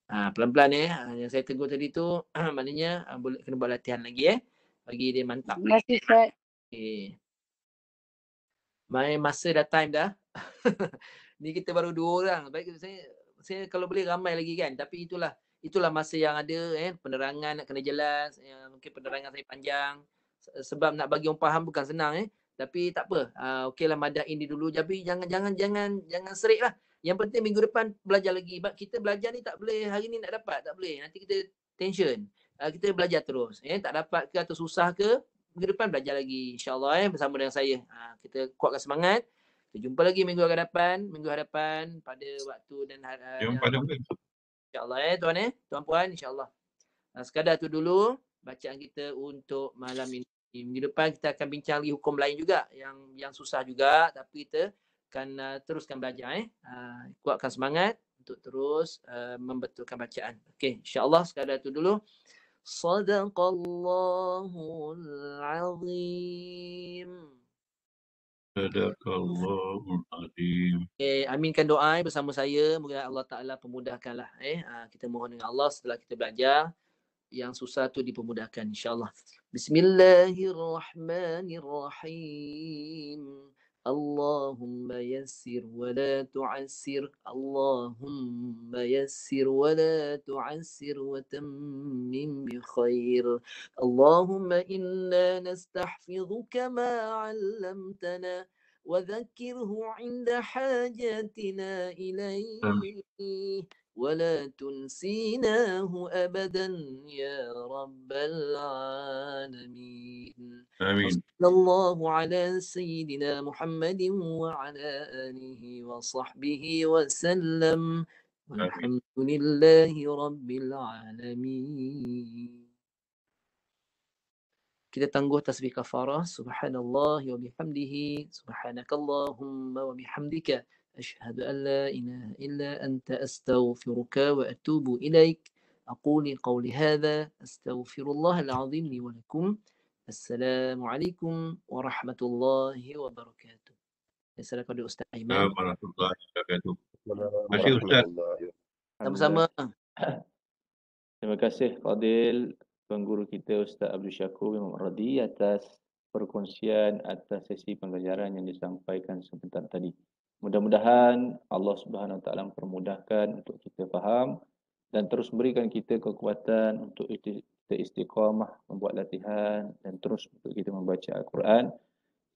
Pelan-pelan yang saya tegur tadi tu maknanya boleh kena buat latihan lagi bagi dia mantap. Terima kasih Ustaz. Okey. Main masa dah time dah. Ni kita baru 2 orang. Baik, saya kalau boleh ramai lagi kan. Tapi itulah masa yang ada penerangan nak kena jelas. Mungkin penerangan saya panjang. Sebab nak bagi orang faham bukan senang Tapi tak apa. Okeylah madah ini dulu. Tapi jangan serik lah. Yang penting minggu depan belajar lagi. Sebab kita belajar ni tak boleh hari ni nak dapat. Tak boleh. Nanti kita tension. Kita belajar terus. Tak dapat ke atau susah ke. Minggu depan belajar lagi. InsyaAllah bersama dengan saya. Kita kuatkan semangat. Kita jumpa lagi minggu hadapan pada waktu dan Jumpa pada InsyaAllah tuan puan insyaAllah. Sekadar tu dulu bacaan kita untuk malam ini. Minggu depan kita akan bincang lagi hukum lain juga yang susah juga tapi kita akan teruskan belajar kuatkan semangat untuk terus membetulkan bacaan. Okey, insya-Allah sekadar tu dulu. Sadaqallahul azim. Sadaqallahul azim. Aminkan doa bersama saya. Moga Allah Ta'ala pemudahkanlah. Kita mohon dengan Allah setelah kita belajar. Yang susah tu dipermudahkan insya-Allah. Bismillahirrahmanirrahim. Allahumma yassir wa la tu'assir. Allahumma yassir wa la tu'assir wa tammim bi khair. Allahumma inna nastahfidhuka ma 'allamtana wa dhakkirhu 'inda hajatina ilayhi ولا تنسيناه أبدا يا رب العالمين. آمين. وصلى الله على سيدنا محمد وعلى آله وصحبه وسلم والحمد لله رب العالمين. Kita tangguh tasbih kafarah. Subhanallah wa bihamdihi. Subhanakallahumma wa bihamdika. أشهد أن لا إله إلا أنت أستغفرك وأتوب إليك. أقول قولي هذا أستغفر الله العظيم لي ولكم. السلام عليكم ورحمة الله وبركاته. Assalamualaikum kepada Ustaz Aiman. Warahmatullahi wabarakatuh. Terima kasih Ustaz. Sama-sama. Terima kasih Fadil, pengguru kita Ustaz Abdul Syakur bin Muhammad Radi atas perkongsian atas sesi pengajaran yang disampaikan sebentar tadi. Mudah-mudahan Allah Subhanahu Wa Taala mempermudahkan untuk kita faham dan terus berikan kita kekuatan untuk kita istiqamah membuat latihan dan terus untuk kita membaca Al-Quran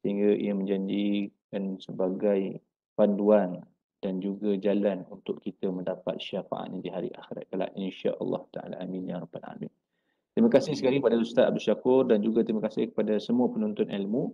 sehingga ia menjadikan sebagai panduan dan juga jalan untuk kita mendapat syafaat di hari akhirat kelak, insya-Allah taala. Amin ya rabbal alamin. Terima kasih sekali kepada Ustaz Abdul Syakur dan juga terima kasih kepada semua penuntut ilmu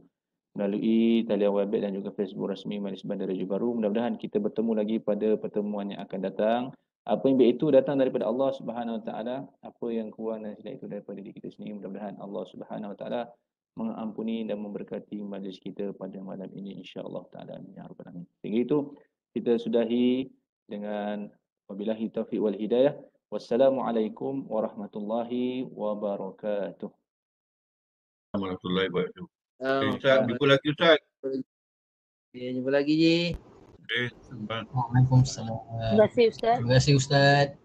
melalui talian Webex dan juga Facebook rasmi Majlis Bandar Raja Baru. Mudah-mudahan kita bertemu lagi pada pertemuan yang akan datang. Apa yang baik itu datang daripada Allah Subhanahu Wa Taala, apa yang kurang dan silap itu daripada diri kita sendiri. Mudah-mudahan Allah Subhanahu Wa Taala mengampuni dan memberkati majlis kita pada malam ini, insya-Allah taala. Amin ya rabbal alamin. Sehingga itu kita sudahi dengan wabillahi taufiq wal hidayah. Wassalamualaikum warahmatullahi wabarakatuh. Warahmatullahi wabarakatuh. Ustaz, jumpa lagi Ustaz. Ya, jumpa lagi Ji. Okay. Waalaikumsalam. Terima kasih Ustaz. Terima kasih Ustaz.